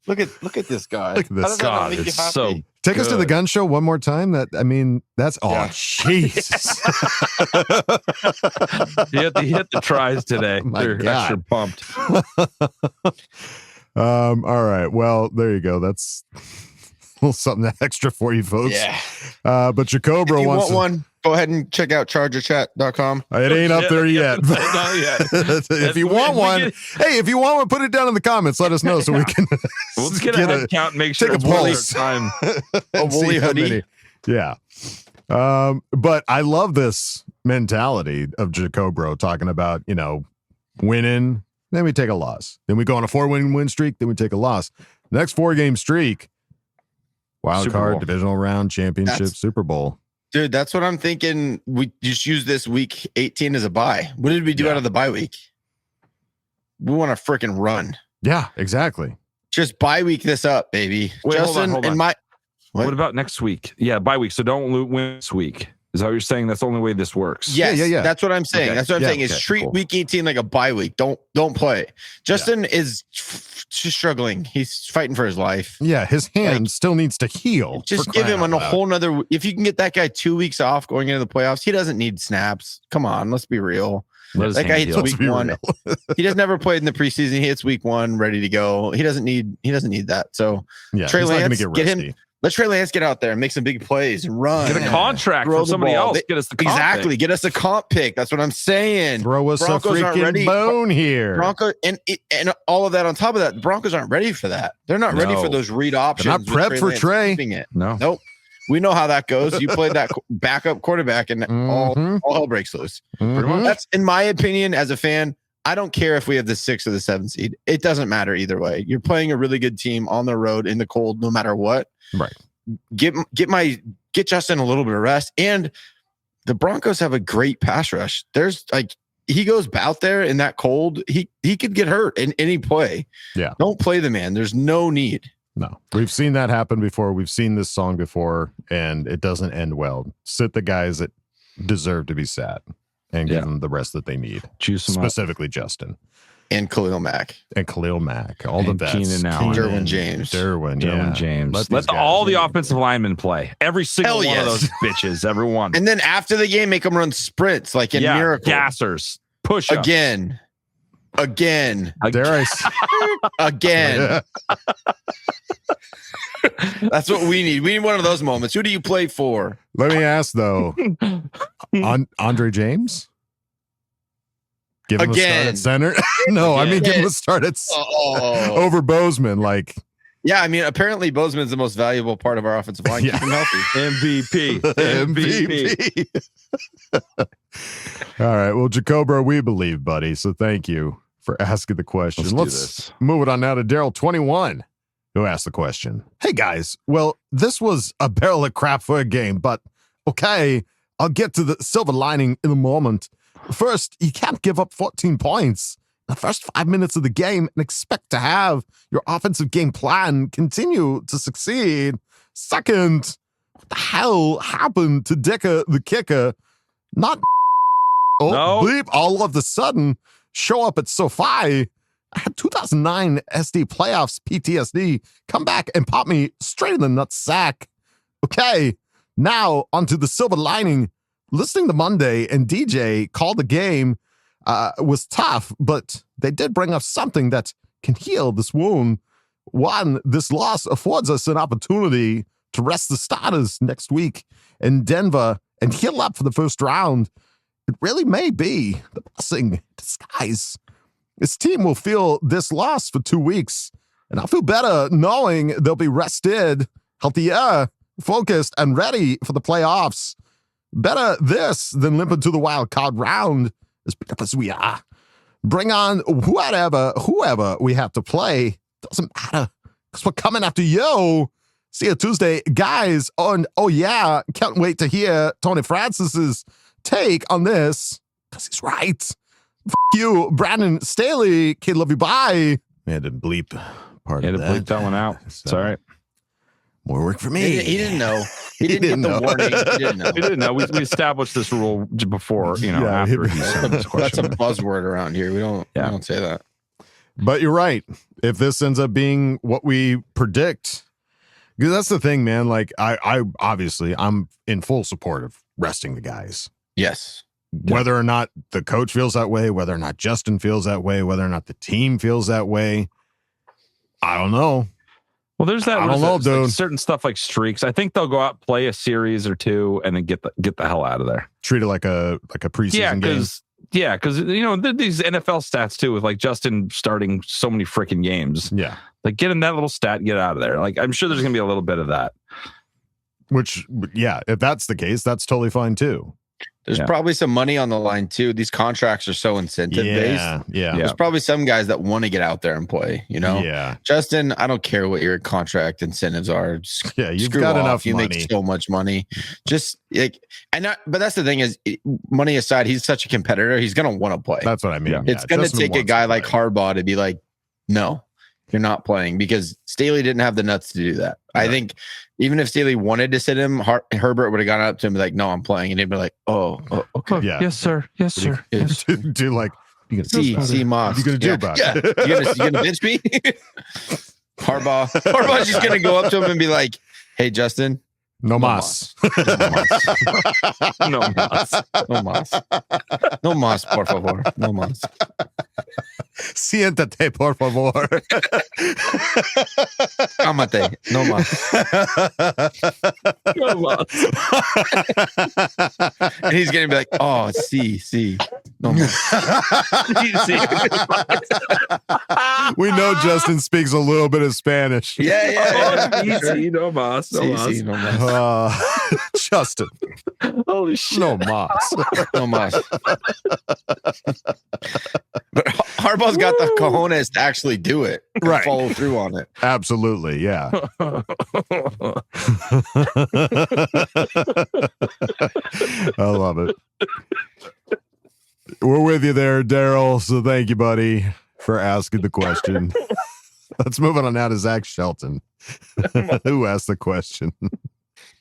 look at this guy. Look at this. How does that not make you It's happy? so Take us to the gun show one more time. That's Jesus. You hit the tries today. My They're God. extra pumped. All right. Well, there you go. That's a little something extra for you folks. Yeah. But Jacobra If you wants want one, go ahead and check out chargerchat.com. It ain't up there yet. Not yet. If you want one, if you want one, put it down in the comments. Let us know so we can. We'll just get a head count and make sure take it's a worth pulse. our time. A woolly See how hoodie. many- Yeah. But I love this mentality of Jacobro talking about, winning, then we take a loss. Then we go on a 4-win streak, then we take a loss. Next 4-game streak, wild Super card, Bowl. divisional round, championship, Super Bowl. Dude, that's what I'm thinking. We just use this week 18 as a bye. What did we do out of the bye week? We want to freaking run. Yeah, exactly. Just bye week this up, baby. Wait, Justin hold on. and my What about next week? Yeah, bye week. So don't win this week. Is that what you're saying? That's the only way this works. Yes, Yeah. that's what I'm saying. Okay. That's what I'm Yeah, saying. Is okay, treat cool. week 18 like a bye week. Don't play. Justin is just struggling. He's fighting for his life. Yeah, his hand still needs to heal. Just for give him crying a out loud. whole nother. If you can get that guy 2 weeks off going into the playoffs, he doesn't need snaps. Come on, let's be real. Let his That guy hand hits heal. week be 1. real. He has never played in the preseason. He hits week 1, ready to go. He doesn't need that. So Yeah, Trey he's not Lance, gonna get get him. rusty. Let Trey Lance get out there and make some big plays and run. Get a contract Throw from the somebody ball. else. Get us the comp Exactly. pick. Get us a comp pick. That's what I'm saying. Throw us Broncos a aren't ready. freaking bone here. Bronco and all of that on top of that, the Broncos aren't ready for that. They're not ready No. for those read options. They're not with prepped for Lance Trey. keeping it. No. Nope. We know how that goes. You played that backup quarterback, and all hell breaks loose. Mhm. That's in my opinion as a fan. I don't care if we have the 6th or the 7th seed. It doesn't matter either way. You're playing a really good team on the road in the cold, no matter what. Right. Get Justin a little bit of rest. And the Broncos have a great pass rush. There's he goes out there in that cold, he could get hurt in any play. Yeah. Don't play the man. There's no need. No, we've seen that happen before. We've seen this song before, and it doesn't end well. Sit the guys that deserve to be sat and give them the rest that they need. Juice them up. Specifically, Justin And Khalil Mack. and Khalil Mack, all the And vets. Keenan Allen. Derwin James. Derwin James. Let Let these guys all the in. offensive linemen play. Every single Hell one of yes. those bitches. Everyone. And then after the game, make them run sprints like in Miracle. Gassers. Push ups. Again. Dare I s- Again. That's what we need. We need one of those moments. Who do you play for? Let me ask though, Andre James? Give him a start Again. at center? No, I mean give him a start at Oh. over Bozeman. Like Yeah, I mean, apparently Bozeman's the most valuable part of our offensive line. Yeah. Keep him healthy. MVP. MVP. All right. Well, Jacobro, we believe, buddy. So thank you for asking the question. Let's do Let's this. move it on now to Daryl 21, who asked the question. Hey guys, well, this was a barrel of crap for a game, but okay, I'll get to the silver lining in a moment. First, you can't give up 14 points in the first 5 minutes of the game and expect to have your offensive game plan continue to succeed. Second, what the hell happened to Dicker the kicker? Not No. bleep, all of a sudden show up at SoFi. I had 2009 SD playoffs PTSD come back and pop me straight in the nutsack. Okay, now onto the silver lining. Listening to Monday and DJ call the game was tough, but they did bring up something that can heal this wound. One, this loss affords us an opportunity to rest the starters next week in Denver and heal up for the first round. it really may be the blessing in disguise. This team will feel this loss for 2 weeks, and I'll feel better knowing they'll be rested, healthier, focused, and ready for the playoffs. Better this than limping to the wild card round, as beat up as we are. Bring on whoever we have to play. Doesn't matter, because we're coming after you. See you Tuesday, guys. Oh yeah, can't wait to hear Tony Francis's take on this, because he's right. F you, Brandon Staley. Kid, love you, bye. We had to bleep part of that. Had to bleep that one out. It's all right. More work for me. He didn't know. He didn't get the warning. He didn't know. We didn't know. We established this rule before, after he sent this question. That's a buzzword around here. We don't say that. But you're right. If this ends up being what we predict, because that's the thing, man. Like I obviously I'm in full support of resting the guys. Yes. Whether or not the coach feels that way, whether or not Justin feels that way, whether or not the team feels that way, I don't know. Well, there's that. I don't know, dude. Like certain stuff like streaks. I think they'll go out, play a series or two, and then get the hell out of there. Treat it like a preseason game. Because these NFL stats too, with like Justin starting so many freaking games. Yeah, like get him that little stat and get out of there. Like I'm sure there's gonna be a little bit of that. Which, yeah, if that's the case, that's totally fine too. There's probably some money on the line too. These contracts are so incentive based. Yeah. There's probably some guys that want to get out there and play, Yeah. Justin, I don't care what your contract incentives are. You've got enough you money. make so much money. Just like but that's the thing is, money aside, he's such a competitor. He's going to want to play. That's what I mean. Yeah. It's going to take a guy like Harbaugh to be like, no, you're not playing, because Staley didn't have the nuts to do that. Yeah. I think even if Staley wanted to sit him, Herbert would have gone up to him and be like, no, I'm playing. And he'd be like, oh okay. Yeah. Yes, sir. Yes, sir. Yes. Do like, you gonna see Moss. You gonna do about it? You gonna bench me? Harbaugh's just gonna go up to him and be like, hey, Justin. No más. No más. No más. No más, por favor. No más. Siéntate, por favor. Cámate. No más. No más. And he's gonna be like, oh, sí. No más. We know Justin speaks a little bit of Spanish. Yeah. Easy. No mas. No mas. Sí, no más. Justin. Holy shit. No mas. No mas. But Harbaugh's got the cojones to actually do it. Right. Follow through on it. Absolutely. Yeah. I love it. We're with you there, Daryl. So thank you, buddy, for asking the question. Let's move on now to Zach Shelton, who asked the question.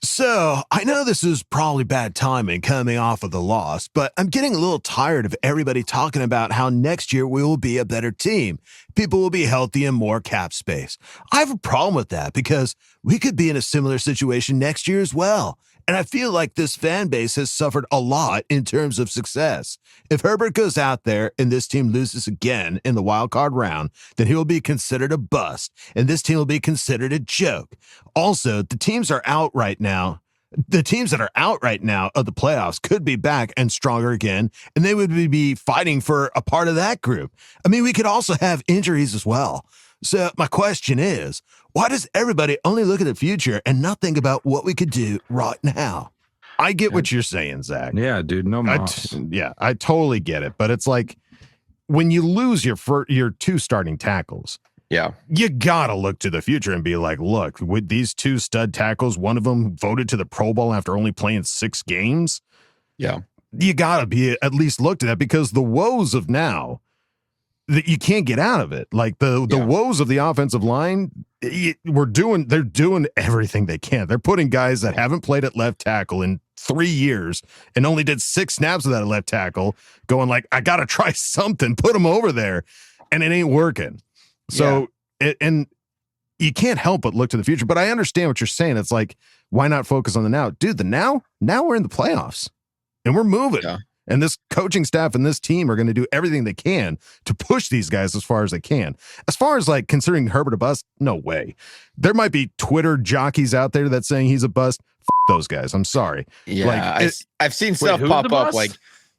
So, I know this is probably bad timing coming off of the loss, but I'm getting a little tired of everybody talking about how next year we will be a better team. People will be healthy and more cap space. I have a problem with that because we could be in a similar situation next year as well. And I feel like this fan base has suffered a lot in terms of success. If Herbert goes out there and this team loses again in the wild card round, then he will be considered a bust, and this team will be considered a joke. Also, the teams are out right now. The teams that are out right now of the playoffs could be back and stronger again, and they would be fighting for a part of that group. I mean, we could also have injuries as well. So my question is, why does everybody only look at the future and not think about what we could do right now? I get what you're saying, Zach. Yeah, dude. No mas. I totally get it. But it's like when you lose your two starting tackles, you got to look to the future and be like, look, with these two stud tackles, one of them voted to the Pro Bowl after only playing 6 games. Yeah. You got to be at least looked at that, because the woes of now, that you can't get out of it. Like the woes of the offensive line, they're doing everything they can. They're putting guys that haven't played at left tackle in 3 years and only did 6 snaps of that left tackle, going like, I got to try something, put them over there, and it ain't working. So, and you can't help but look to the future, but I understand what you're saying. It's like, why not focus on the now? Dude, now we're in the playoffs and we're moving. Yeah. And this coaching staff and this team are going to do everything they can to push these guys as far as they can. As far as like considering Herbert a bust, no way. There might be Twitter jockeys out there that's saying he's a bust. F those guys. I'm sorry. Yeah, like, I've seen stuff pop up like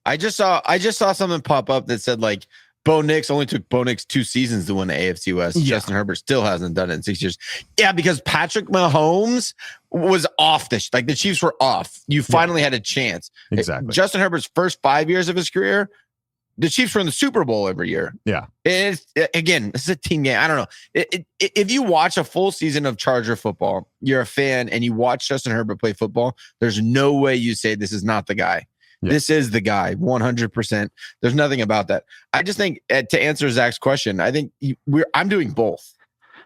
I just saw something pop up that said like Bo Nix only took Bo Nix 2 seasons to win the AFC West. Yeah. Justin Herbert still hasn't done it in 6 years. Yeah, because Patrick Mahomes was off like the Chiefs were off. You finally had a chance. Exactly. Justin Herbert's first 5 years of his career, the Chiefs were in the Super Bowl every year. Yeah. And again, this is a team game. I don't know. If you watch a full season of Charger football, you're a fan and you watch Justin Herbert play football, there's no way you say this is not the guy. Yeah. This is the guy, 100%. There's nothing about that. I just think to answer Zach's question, I think I'm doing both.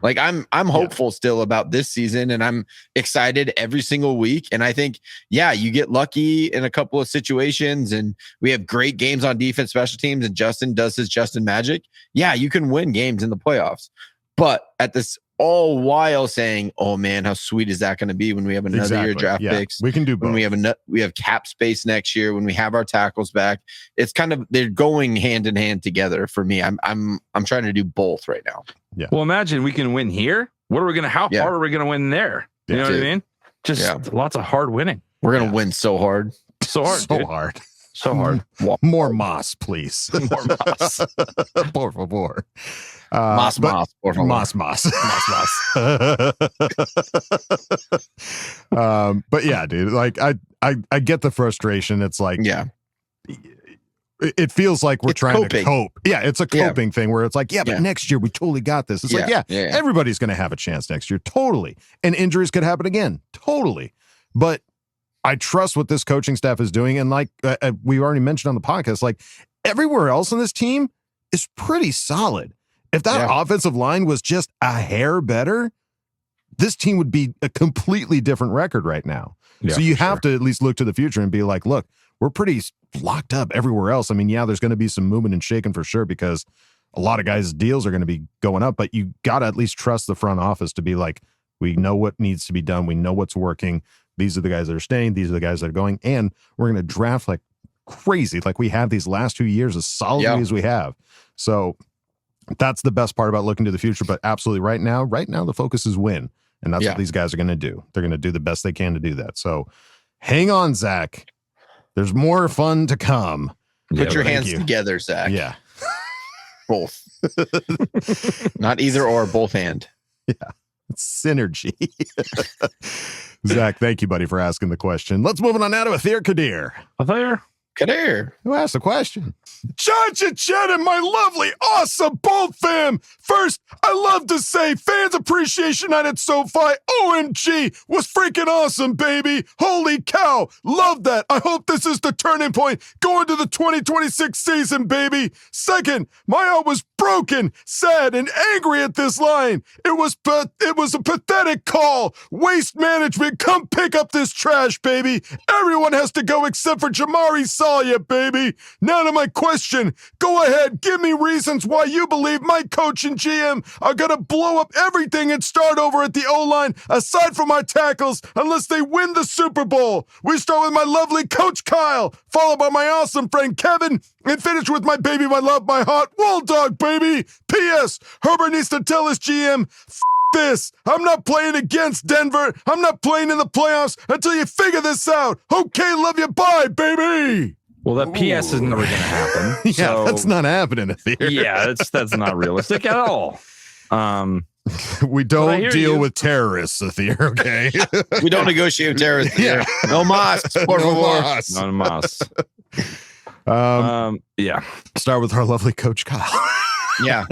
Like I'm hopeful still about this season, and I'm excited every single week. And I think, you get lucky in a couple of situations, and we have great games on defense, special teams, and Justin does his Justin magic. Yeah, you can win games in the playoffs, but at this all while saying, "Oh man, how sweet is that going to be when we have another year draft picks? We can do both. When we have cap space next year, when we have our tackles back. It's kind of they're going hand in hand together for me. I'm trying to do both right now. Yeah. Well, imagine we can win here. How hard are we going to win there? You know what I mean? Just lots of hard winning. We're going to win so hard. So hard. More Moss, please. More Moss. Por favor. Moss. But yeah, dude, like I get the frustration. It's like, it feels like we're trying to cope. Yeah, it's a coping thing where it's like, but next year we totally got this. It's like, everybody's going to have a chance next year. Totally. And injuries could happen again. Totally. But I trust what this coaching staff is doing. And like we already mentioned on the podcast, like everywhere else on this team is pretty solid. If that offensive line was just a hair better, this team would be a completely different record right now. Yeah, so you have to at least look to the future and be like, look, we're pretty locked up everywhere else. I mean, there's going to be some movement and shaking for sure because a lot of guys' deals are going to be going up, but you got to at least trust the front office to be like, we know what needs to be done. We know what's working. These are the guys that are staying. These are the guys that are going. And we're going to draft like crazy, like we have these last 2 years as solidly as we have. So that's the best part about looking to the future. But absolutely right now, the focus is win. And that's what these guys are going to do. They're going to do the best they can to do that. So hang on, Zach. There's more fun to come. Put your hands together, Zach. Yeah. Both. Not either or, both hand. Yeah. It's synergy. Zach, thank you, buddy, for asking the question. Let's move on now to Athir Kadir. Kadir. Who asked the question? Judge and Chet and my lovely, awesome Bolt fam. First, I love to say Fans Appreciation Night at SoFi, OMG, was freaking awesome, baby. Holy cow. Love that. I hope this is the turning point going to the 2026 season, baby. Second, my heart was broken, sad, and angry at this line. It was a pathetic call. Waste Management, come pick up this trash, baby. Everyone has to go except for Jamari Salya, baby. Now to my question. Go ahead, give me reasons why you believe my coach and GM are going to blow up everything and start over at the O-line, aside from our tackles, unless they win the Super Bowl. We start with my lovely coach Kyle, followed by my awesome friend Kevin, and finish with my baby, my love, my heart, Wall Dog, baby. P.S. Herbert needs to tell his GM, this. I'm not playing against Denver. I'm not playing in the playoffs until you figure this out. Okay, love you. Bye, baby. Well, that PS is never going to happen. Yeah, that's not happening here. Yeah, that's not realistic at all. We don't deal with terrorists, Athir, okay? We don't negotiate with terrorists. Yeah. No mas, por favor. No mas. Yeah. Start with our lovely coach Kyle. Yeah.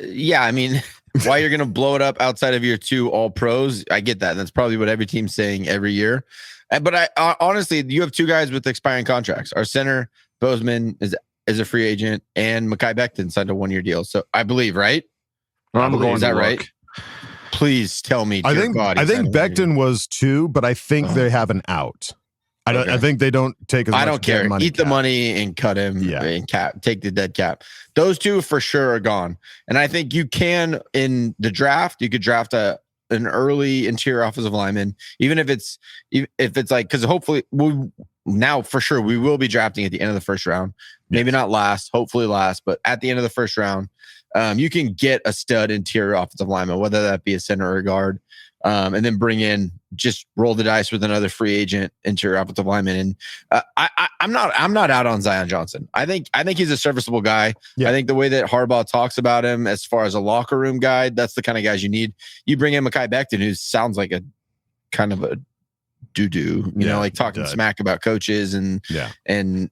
Yeah, I mean, why you're going to blow it up outside of your 2 all pros, I get that. That's probably what every team's saying every year. But I honestly, you have 2 guys with expiring contracts. Our center, Bozeman, is a free agent, and Mekhi Becton signed a 1-year deal. So I believe, right? Is that right? Please tell me. I think Becton was 2, but I think they have an out. I think they don't take as much. I don't care. Eat the money and cut him. Yeah. And take the dead cap. Those 2 for sure are gone. And I think you can, in the draft, you could draft an early interior offensive lineman, even if it's like, because hopefully now for sure we will be drafting at the end of the first round. Maybe not last, hopefully last, but at the end of the first round, you can get a stud interior offensive lineman, whether that be a center or a guard. and then just roll the dice with another free agent into your offensive lineman. And I'm not out on Zion Johnson. I think he's a serviceable guy. Yeah. I think the way that Harbaugh talks about him as far as a locker room guy, that's the kind of guys you need. You bring in Mekhi Becton, who sounds like a kind of a doo-doo, like talking smack about coaches and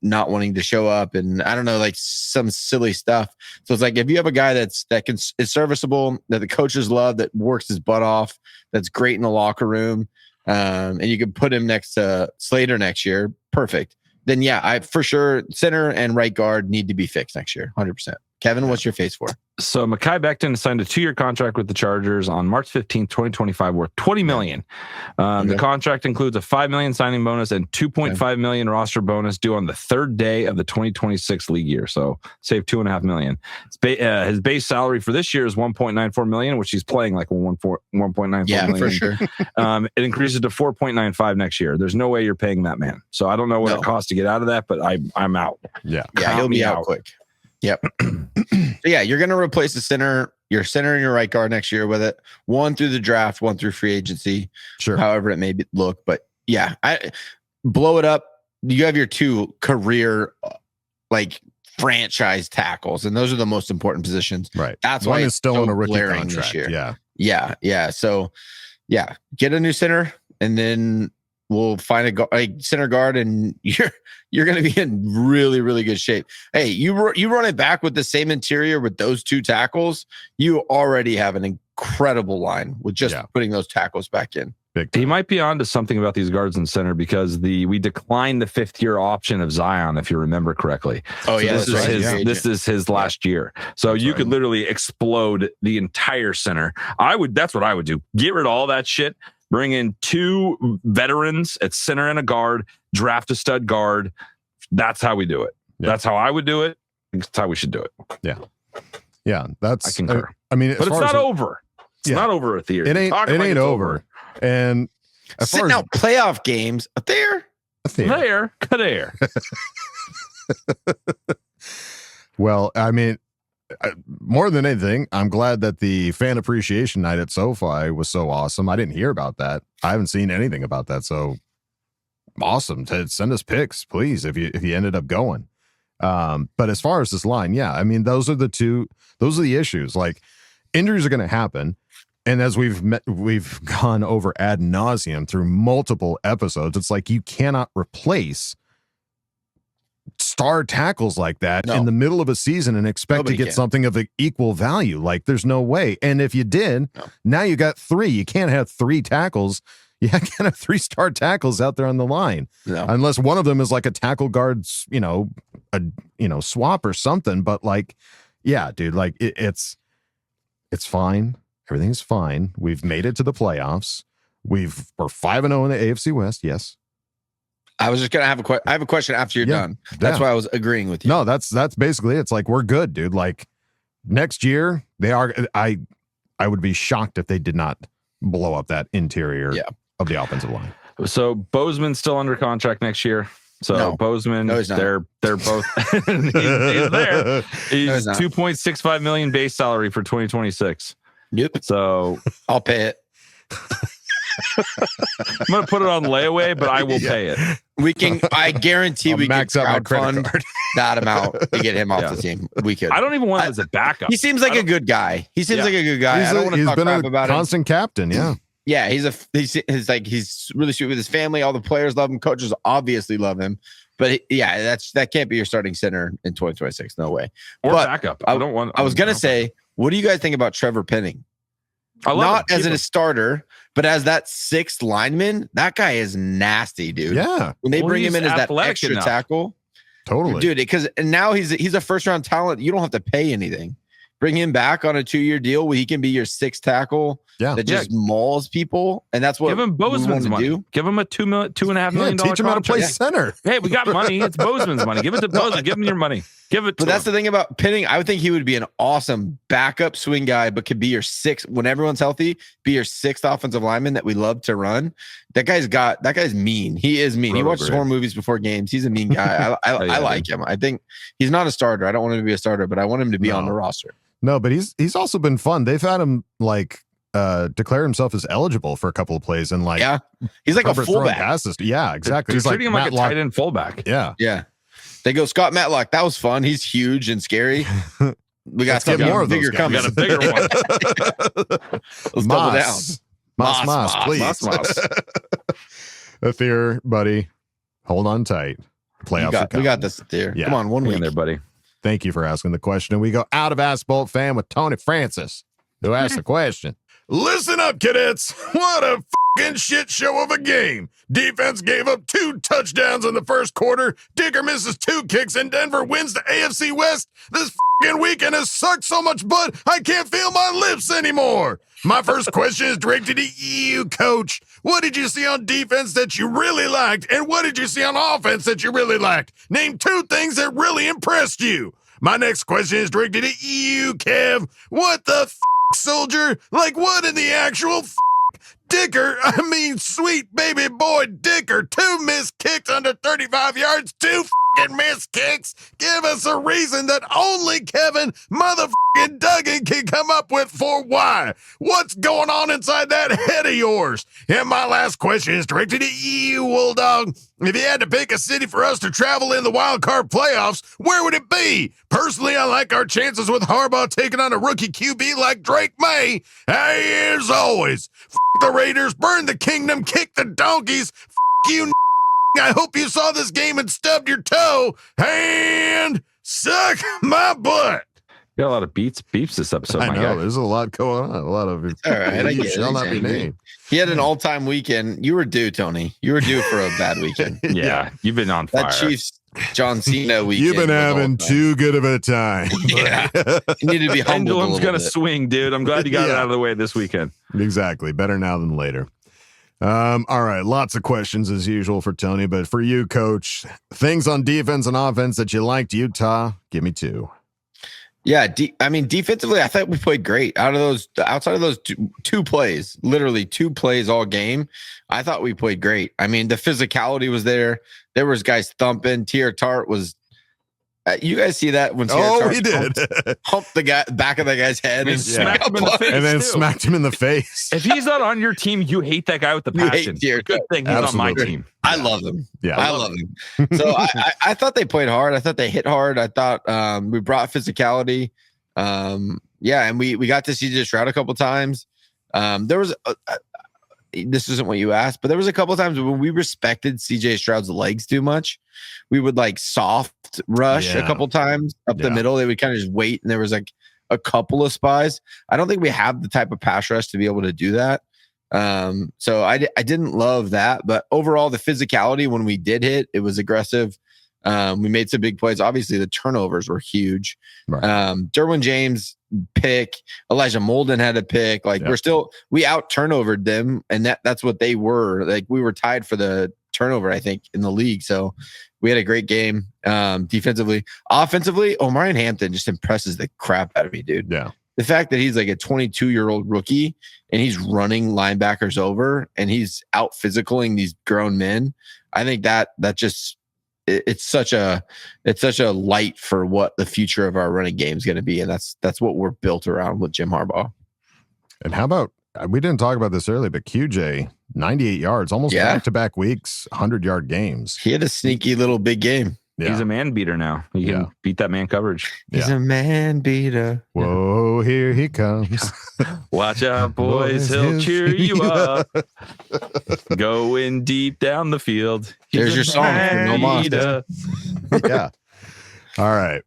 not wanting to show up, and I don't know, like some silly stuff. So it's like, if you have a guy is serviceable, that the coaches love, that works his butt off, that's great in the locker room, and you can put him next to Slater next year, perfect. Then I for sure center and right guard need to be fixed next year, 100%. Kevin, what's your face for? So Mekhi Becton signed a 2-year contract with the Chargers on March 15th, 2025, worth $20 million. The contract includes a $5 million signing bonus and $2.5 million roster bonus due on the third day of the 2026 league year. So save $2.5 million. His base salary for this year is $1.94 million, which he's playing like $1.94 million. For sure. It increases to $4.95 next year. There's no way you're paying that man. So I don't know what it costs to get out of that, but I'm out. Yeah, he'll be out quick. Yep. So you're going to replace your center and your right guard next year with it. One through the draft, one through free agency. Sure. However it may look, but I blow it up. You have your 2 career, like franchise tackles, and those are the most important positions. Right. That's one why is still so on a rookie glaring contract. this year. Yeah. So get a new center, and then we'll find a center guard, and you're going to be in really, really good shape. Hey, you run it back with the same interior with those 2 tackles, you already have an incredible line with just putting those tackles back in. He might be onto something about these guards and center, because we declined the 5th-year option of Zion, if you remember correctly. Oh, so this is his last year. So that's you could literally explode the entire center. That's what I would do. Get rid of all that shit. Bring in 2 veterans at center and a guard, draft a stud guard. That's how we do it. Yeah. That's how I would do it. That's how we should do it. Yeah. Yeah. I concur. I mean, but it's not over. It's not over at the year. It ain't over. And as far as playoff games, there. Well, I mean, more than anything, I'm glad that the fan appreciation night at SoFi was so awesome. I didn't hear about that. I haven't seen anything about that. So awesome. Send us pics, please, if you ended up going. But as far as this line, I mean, those are the issues. Like, injuries are going to happen. And as we've gone over ad nauseum through multiple episodes, it's like you cannot replace star tackles like that in the middle of a season and expect to get something of equal value. Like, there's no way. And if you did, now you got 3. You can't have 3 tackles. You can't have 3 star tackles out there on the line, unless one of them is like a tackle guard's, swap or something. But like, dude, like it's fine. Everything's fine. We've made it to the playoffs. We're 5-0 in the AFC West. Yes. I was just gonna have I have a question after you're done. That's why I was agreeing with you. No, that's basically it. It's like, we're good, dude. Like, next year they are. I would be shocked if they did not blow up that interior of the offensive line. So Bozeman's still under contract next year. So Bozeman, they're both he's there. He's $2.65 million base salary for 2026. Yep. So I'll pay it. I'm gonna put it on layaway, but I will pay it. I guarantee we can max out my crowdfund that amount to get him off the team. We could. I don't even want him as a backup. He seems like a good guy. I don't want to talk crap about him. Constant captain. Yeah. Yeah, he's really sweet with his family. All the players love him. Coaches obviously love him. But that can't be your starting center in 2026. No way. Or backup. I was gonna say, what do you guys think about Trevor Penning? Not as a starter, but as that 6th lineman. That guy is nasty, dude. Yeah. When they bring him in as that extra tackle, totally, dude. Because now he's a 1st-round talent. You don't have to pay anything. Bring him back on a 2-year deal where he can be your 6th tackle that just mauls people, and that's what give him Bozeman's money. Do. Give him a $2.5 million. Teach him how to play center. Hey, we got money. It's Bozeman's money. Give it to Bozeman. Give him your money. Give it. But that's the thing about Penning. I would think he would be an awesome backup swing guy, but could be your 6th when everyone's healthy. Be your 6th offensive lineman that we love to run. That guy's mean. He is mean. He watches horror movies before games. He's a mean guy. I like him. I think he's not a starter. I don't want him to be a starter, but I want him to be on the roster. No, but he's also been fun. They've had him like declared himself as eligible for a couple of plays, and like, yeah, he's like Herbert a fullback. passes. Yeah, exactly. They're He's like treating him like a Matlock. tight end fullback. Yeah, Yeah. They go Scott Matlock. That was fun. He's huge and scary. We got Let's get something more of those bigger guys. coming. We got a bigger one. Let's double down. Moss, please. Moss. Athir, buddy, hold on tight. Playoffs are We coming. got this there. Yeah. Come on, one Hang week. in there, buddy. Thank you for asking the question. And we go out of Ask Boltfam with Tony Francis, who asked the question. Listen up, cadets. What a fucking shit show of a game. Defense gave up 2 touchdowns in the first quarter. Dicker misses 2 kicks, and Denver wins the AFC West. This fucking weekend has sucked so much blood, I can't feel my lips anymore. My first question is directed to you, coach. What did you see on defense that you really liked, and what did you see on offense that you really liked? Name 2 things that really impressed you. My next question is directed to you, Kev. What the soldier? Like what in the actual Dicker? I mean, sweet baby boy Dicker. 2 missed kicks under 35 yards. 2 missed kicks. Give us a reason that only Kevin motherfucking Duggan can come up with for why. What's going on inside that head of yours? And my last question is directed to you, Wolldog. If you had to pick a city for us to travel in the wild card playoffs, where would it be? Personally, I like our chances with Harbaugh taking on a rookie QB like Drake May. Hey, as always, the Raiders, burn the kingdom, kick the donkeys. You. I hope you saw this game and stubbed your toe and suck my butt. Got a lot of beeps this episode. I my know guy. there's a lot going on. A lot of All right, I you get it. shall not He's be angry. named. He had an all-time weekend. You were due, Tony. You were due for a bad weekend. Yeah, you've been on fire. That Chiefs John Cena weekend. You've been was having all-time. too good of a time. Yeah. You need to be humbled a Pendulum's little gonna bit. swing, dude. I'm glad you got it Yeah. out of the way this weekend. Exactly. Better now than later. All right. Lots of questions as usual for Tony, but for you, coach, things on defense and offense that you liked, Utah, give me 2. Yeah, I mean, defensively, I thought we played great. Outside of those two plays, literally 2 plays all game, I thought we played great. I mean, the physicality was there. There was guys thumping. Tier Tart was. You guys see that when Tier Tart he did. humped the guy back of the guy's head and smacked him in the face. And then too. smacked him in the face. If he's not on your team, you hate that guy with the You hate passion. Tier Good Tart. thing he's on my Absolutely. team. I love him. Yeah. I love him. So I thought they played hard. I thought they hit hard. I thought we brought physicality. Yeah, and we got to see CJ Stroud a couple times. There was this isn't what you asked, but there was a couple times when we respected CJ Stroud's legs too much. We would like soft rush a Yeah. couple times up the Yeah. middle. They would kind of just wait, and there was like a couple of spies. I don't think we have the type of pass rush to be able to do that. So I didn't love that, but overall the physicality when we did hit, it was aggressive. We made some big plays. Obviously the turnovers were huge. Right. Derwin James pick, Elijah Molden had a pick. Like we out turnovered them, and that's what they were. Like we were tied for the turnover, I think, in the league. So we had a great game defensively. Offensively, Omarion Hampton just impresses the crap out of me, dude. Yeah. The fact that he's like a 22-year-old rookie and he's running linebackers over and he's out physicaling these grown men, I think that just it's such a light for what the future of our running game is going to be, and that's what we're built around with Jim Harbaugh. And how about, we didn't talk about this earlier, but QJ, 98 yards, almost back-to-back weeks, 100-yard games. He had a sneaky little big game. Yeah. He's a man beater now. He can beat that man coverage. He's a man beater. Whoa, here he comes. Watch out, boys. He'll cheer you up. Going deep down the field. He's There's a your song for No Más. beater. Yeah. All right.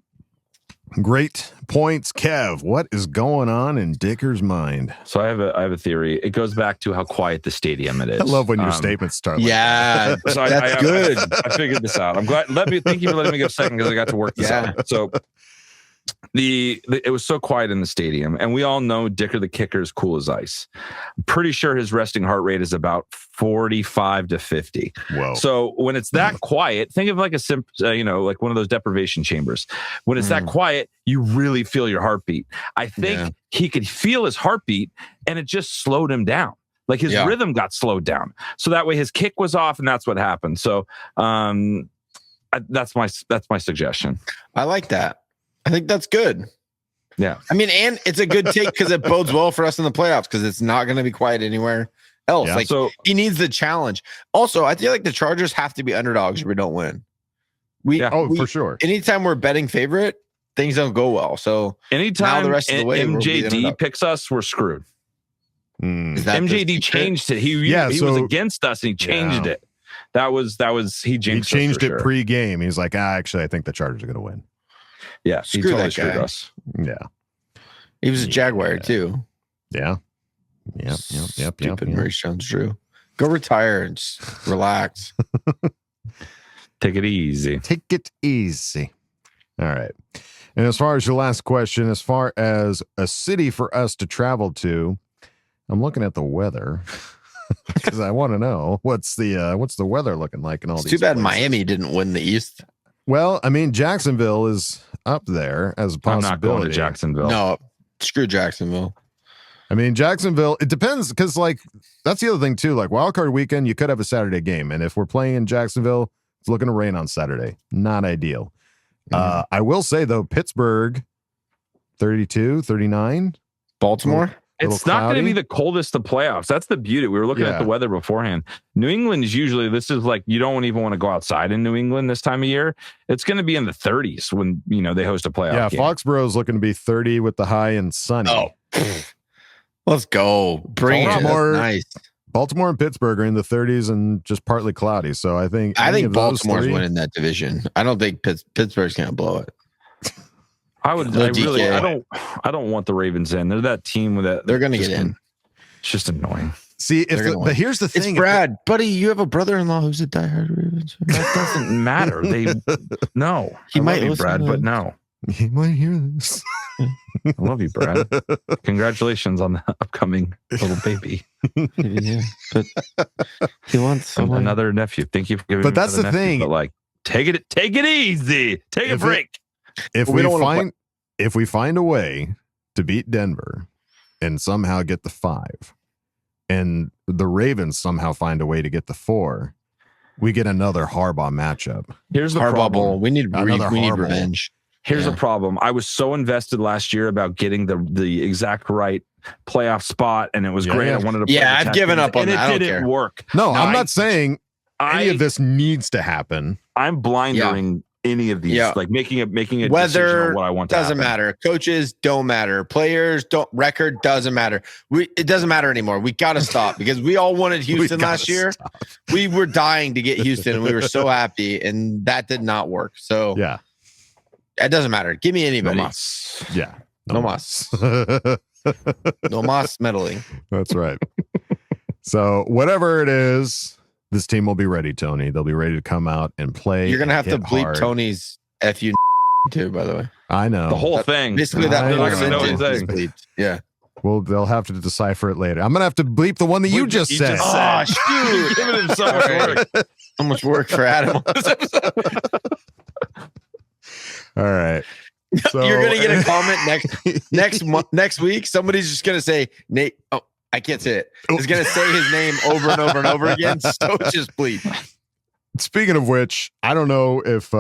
Great points, Kev. What is going on in Dicker's mind? So I have a theory. It goes back to how quiet the stadium it is. I love when your statements start. Like Yeah, So that's good. I figured this out. I'm glad. Thank you for letting me go a second because I got to work this out. So it was so quiet in the stadium, and we all know Dicker the kicker is cool as ice. I'm pretty sure his resting heart rate is about 45 to 50. Whoa. So when it's that quiet, think of like like one of those deprivation chambers. When it's that quiet, you really feel your heartbeat. I think he could feel his heartbeat, and it just slowed him down. Like his rhythm got slowed down. So that way his kick was off, and that's what happened. So that's my suggestion. I like that. I think that's good. Yeah. I mean, and it's a good take because it bodes well for us in the playoffs because it's not going to be quiet anywhere else. Yeah. Like, So he needs the challenge. Also, I feel like the Chargers have to be underdogs or we don't win. For sure. Anytime we're betting favorite, things don't go well. So anytime the rest of the way, we'll be the MJD underdog. picks us, we're screwed. Mm. is that the MJD secret? changed it. He was so- against us and he changed it. That was he He jinxed changed us it for sure. pre-game. He's like, actually, I think the Chargers are going to win. Yeah, he Screw totally that screwed guy. us. Yeah. He was a Jaguar too. Yeah. Yep. Stupid Maurice Jones-Drew. Go retire and just relax. Take it easy. Take it easy. All right. And as far as your last question, as far as a city for us to travel to, I'm looking at the weather because I want to know what's the weather looking like in all It's these too bad places. Miami didn't win the East. Well, I mean, Jacksonville is up there as a I'm possibility. not going to Jacksonville. No, screw Jacksonville. I mean, Jacksonville, it depends because, like, that's the other thing, too. Like, wildcard weekend, you could have a Saturday game. And if we're playing in Jacksonville, it's looking to rain on Saturday. Not ideal. I will say, though, Pittsburgh, 32, 39. Baltimore. It's not going to be the coldest of playoffs. That's the beauty. We were looking at the weather beforehand. New England is usually, this is like, you don't even want to go outside in New England this time of year. It's going to be in the 30s when, they host a playoff game. Foxborough's looking to be 30 with the high and sunny. Oh, let's go. Bring it. Baltimore- That's nice. Baltimore and Pittsburgh are in the 30s and just partly cloudy. So I think Baltimore's winning that division. I don't think Pittsburgh's going to blow it. I DK. don't want the Ravens in. They're that team that They're going to get in. It's just annoying. See, but here's the It's thing. Brad, buddy. You have a brother-in-law who's a diehard Ravens fan. That doesn't matter. No. He I might love you, listen Brad, to but it. no. He might hear this. I love you, Brad. Congratulations on the upcoming little baby. Yeah, but he wants someone. Another nephew. Thank you for giving But me that's another the nephew, thing. But like, take it easy. Take a If it- break. If We we don't wanna find if we find a way to beat Denver and somehow get the 5, and the Ravens somehow find a way to get the 4, we get another Harbaugh matchup. Here's the Harbaugh problem. Bowl. We need Another Harbaugh. revenge. Here's Yeah. the problem. I was so invested last year about getting the exact right playoff spot, and it was Yeah, great. yeah. I wanted to play Yeah, the I've given Texans, up on and that. I it don't didn't care. work. No, I'm not saying any of I, this needs to happen. I'm blindering any of these, Yeah. like making a decision Weather on what I want to doesn't happen. matter. Coaches don't matter. Players don't. Record doesn't matter. It doesn't matter anymore. We got to stop because we all wanted Houston gotta last year. stop. We were dying to get Houston, and we were so happy, and that did not work. So Yeah, it doesn't matter. Give me No anybody. mas. yeah. No mas. No mas meddling. That's right. So whatever it is, this team will be ready, Tony. They'll be ready to come out and play. You're gonna and have to hit bleep hard. Tony's fu too. By the way, I know. The whole thing. basically that I They're whole not gonna know sentence is anything. bleeped. Yeah. Well, they'll have to decipher it later. I'm gonna have to bleep the one that you just said. Oh, shoot. Giving him so much work. So much work for Adam on this episode. All right. So, You're gonna get a comment next week. Somebody's just gonna say Nate. Oh, I can't say it. Is gonna say his name over and over and over again. So just bleep. Speaking of which, I don't know if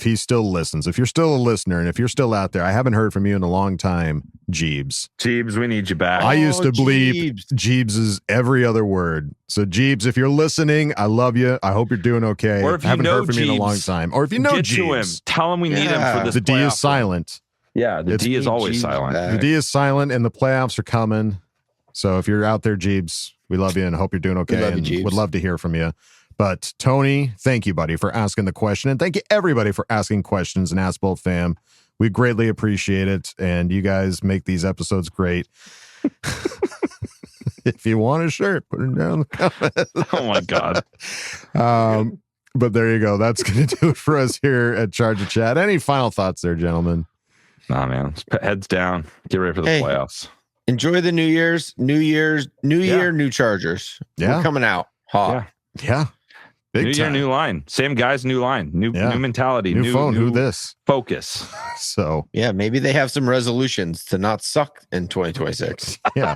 he still listens. If you're still a listener and if you're still out there, I haven't heard from you in a long time, Jeebs. Jeebs, we need you back. I used to bleep Jeebs. Jeebs' every other word. So Jeebs, if you're listening, I love you. I hope you're doing okay. Or if you haven't know heard from you in a long Jeebs, time. Or if you know Get to him. Jeebs, Tell him we need him for this. the D playoff is silent. Yeah, the D is always Jeebs silent. back. The D is silent, and the playoffs are coming. So if you're out there, Jeebs, we love you and hope you're doing okay. love you, And Jeebs. would love to hear from you. But Tony, thank you, buddy, for asking the question, and thank you everybody for asking questions and Ask Boltfam. We greatly appreciate it, and you guys make these episodes great. If you want a shirt, put it down in the comments. Oh my god. But there you go. That's going to do it for us here at Charger Chat. Any final thoughts there, gentlemen? Nah, man. Heads down. Get ready for the Hey. playoffs. Enjoy the New Year, Yeah. new Chargers. Yeah. We're coming out hot. Yeah. Big New year, time. new line. Same guys, new line. New mentality. New phone. Who this? Focus. So, Yeah, maybe they have some resolutions to not suck in 2026. yeah.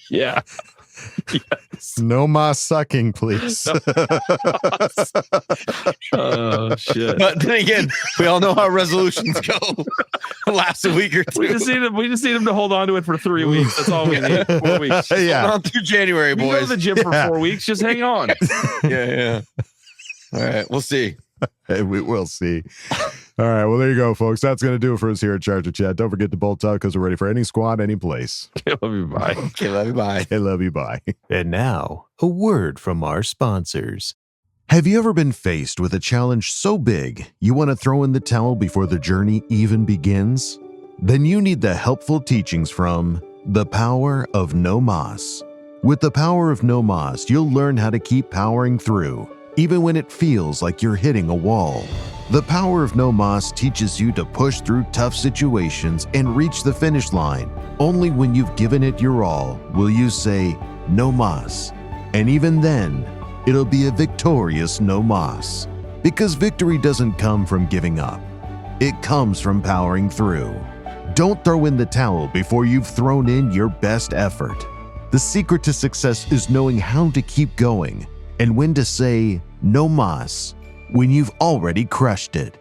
Yeah. No más sucking, please. Oh shit! But then again, we all know how resolutions go. Last a week or two. We just need him to hold on to it for 3 weeks. That's all we need. 4 weeks. Hold on through January, You go to boys. the gym for 4 weeks. Just hang on. Yeah. All right, we'll see. Hey, we will see. All right. Well, there you go, folks. That's going to do it for us here at Charger Chat. Don't forget to bolt out because we're ready for any squad, any place. Love you. Bye. Okay, love you. Bye. I love you. Bye. And now, a word from our sponsors. Have you ever been faced with a challenge so big you want to throw in the towel before the journey even begins? Then you need the helpful teachings from The Power of No Más. With The Power of No Más, you'll learn how to keep powering through, even when it feels like you're hitting a wall. The Power of No Más teaches you to push through tough situations and reach the finish line. Only when you've given it your all will you say, No Más. And even then, it'll be a victorious No Más. Because victory doesn't come from giving up. It comes from powering through. Don't throw in the towel before you've thrown in your best effort. The secret to success is knowing how to keep going and when to say no más when you've already crushed it.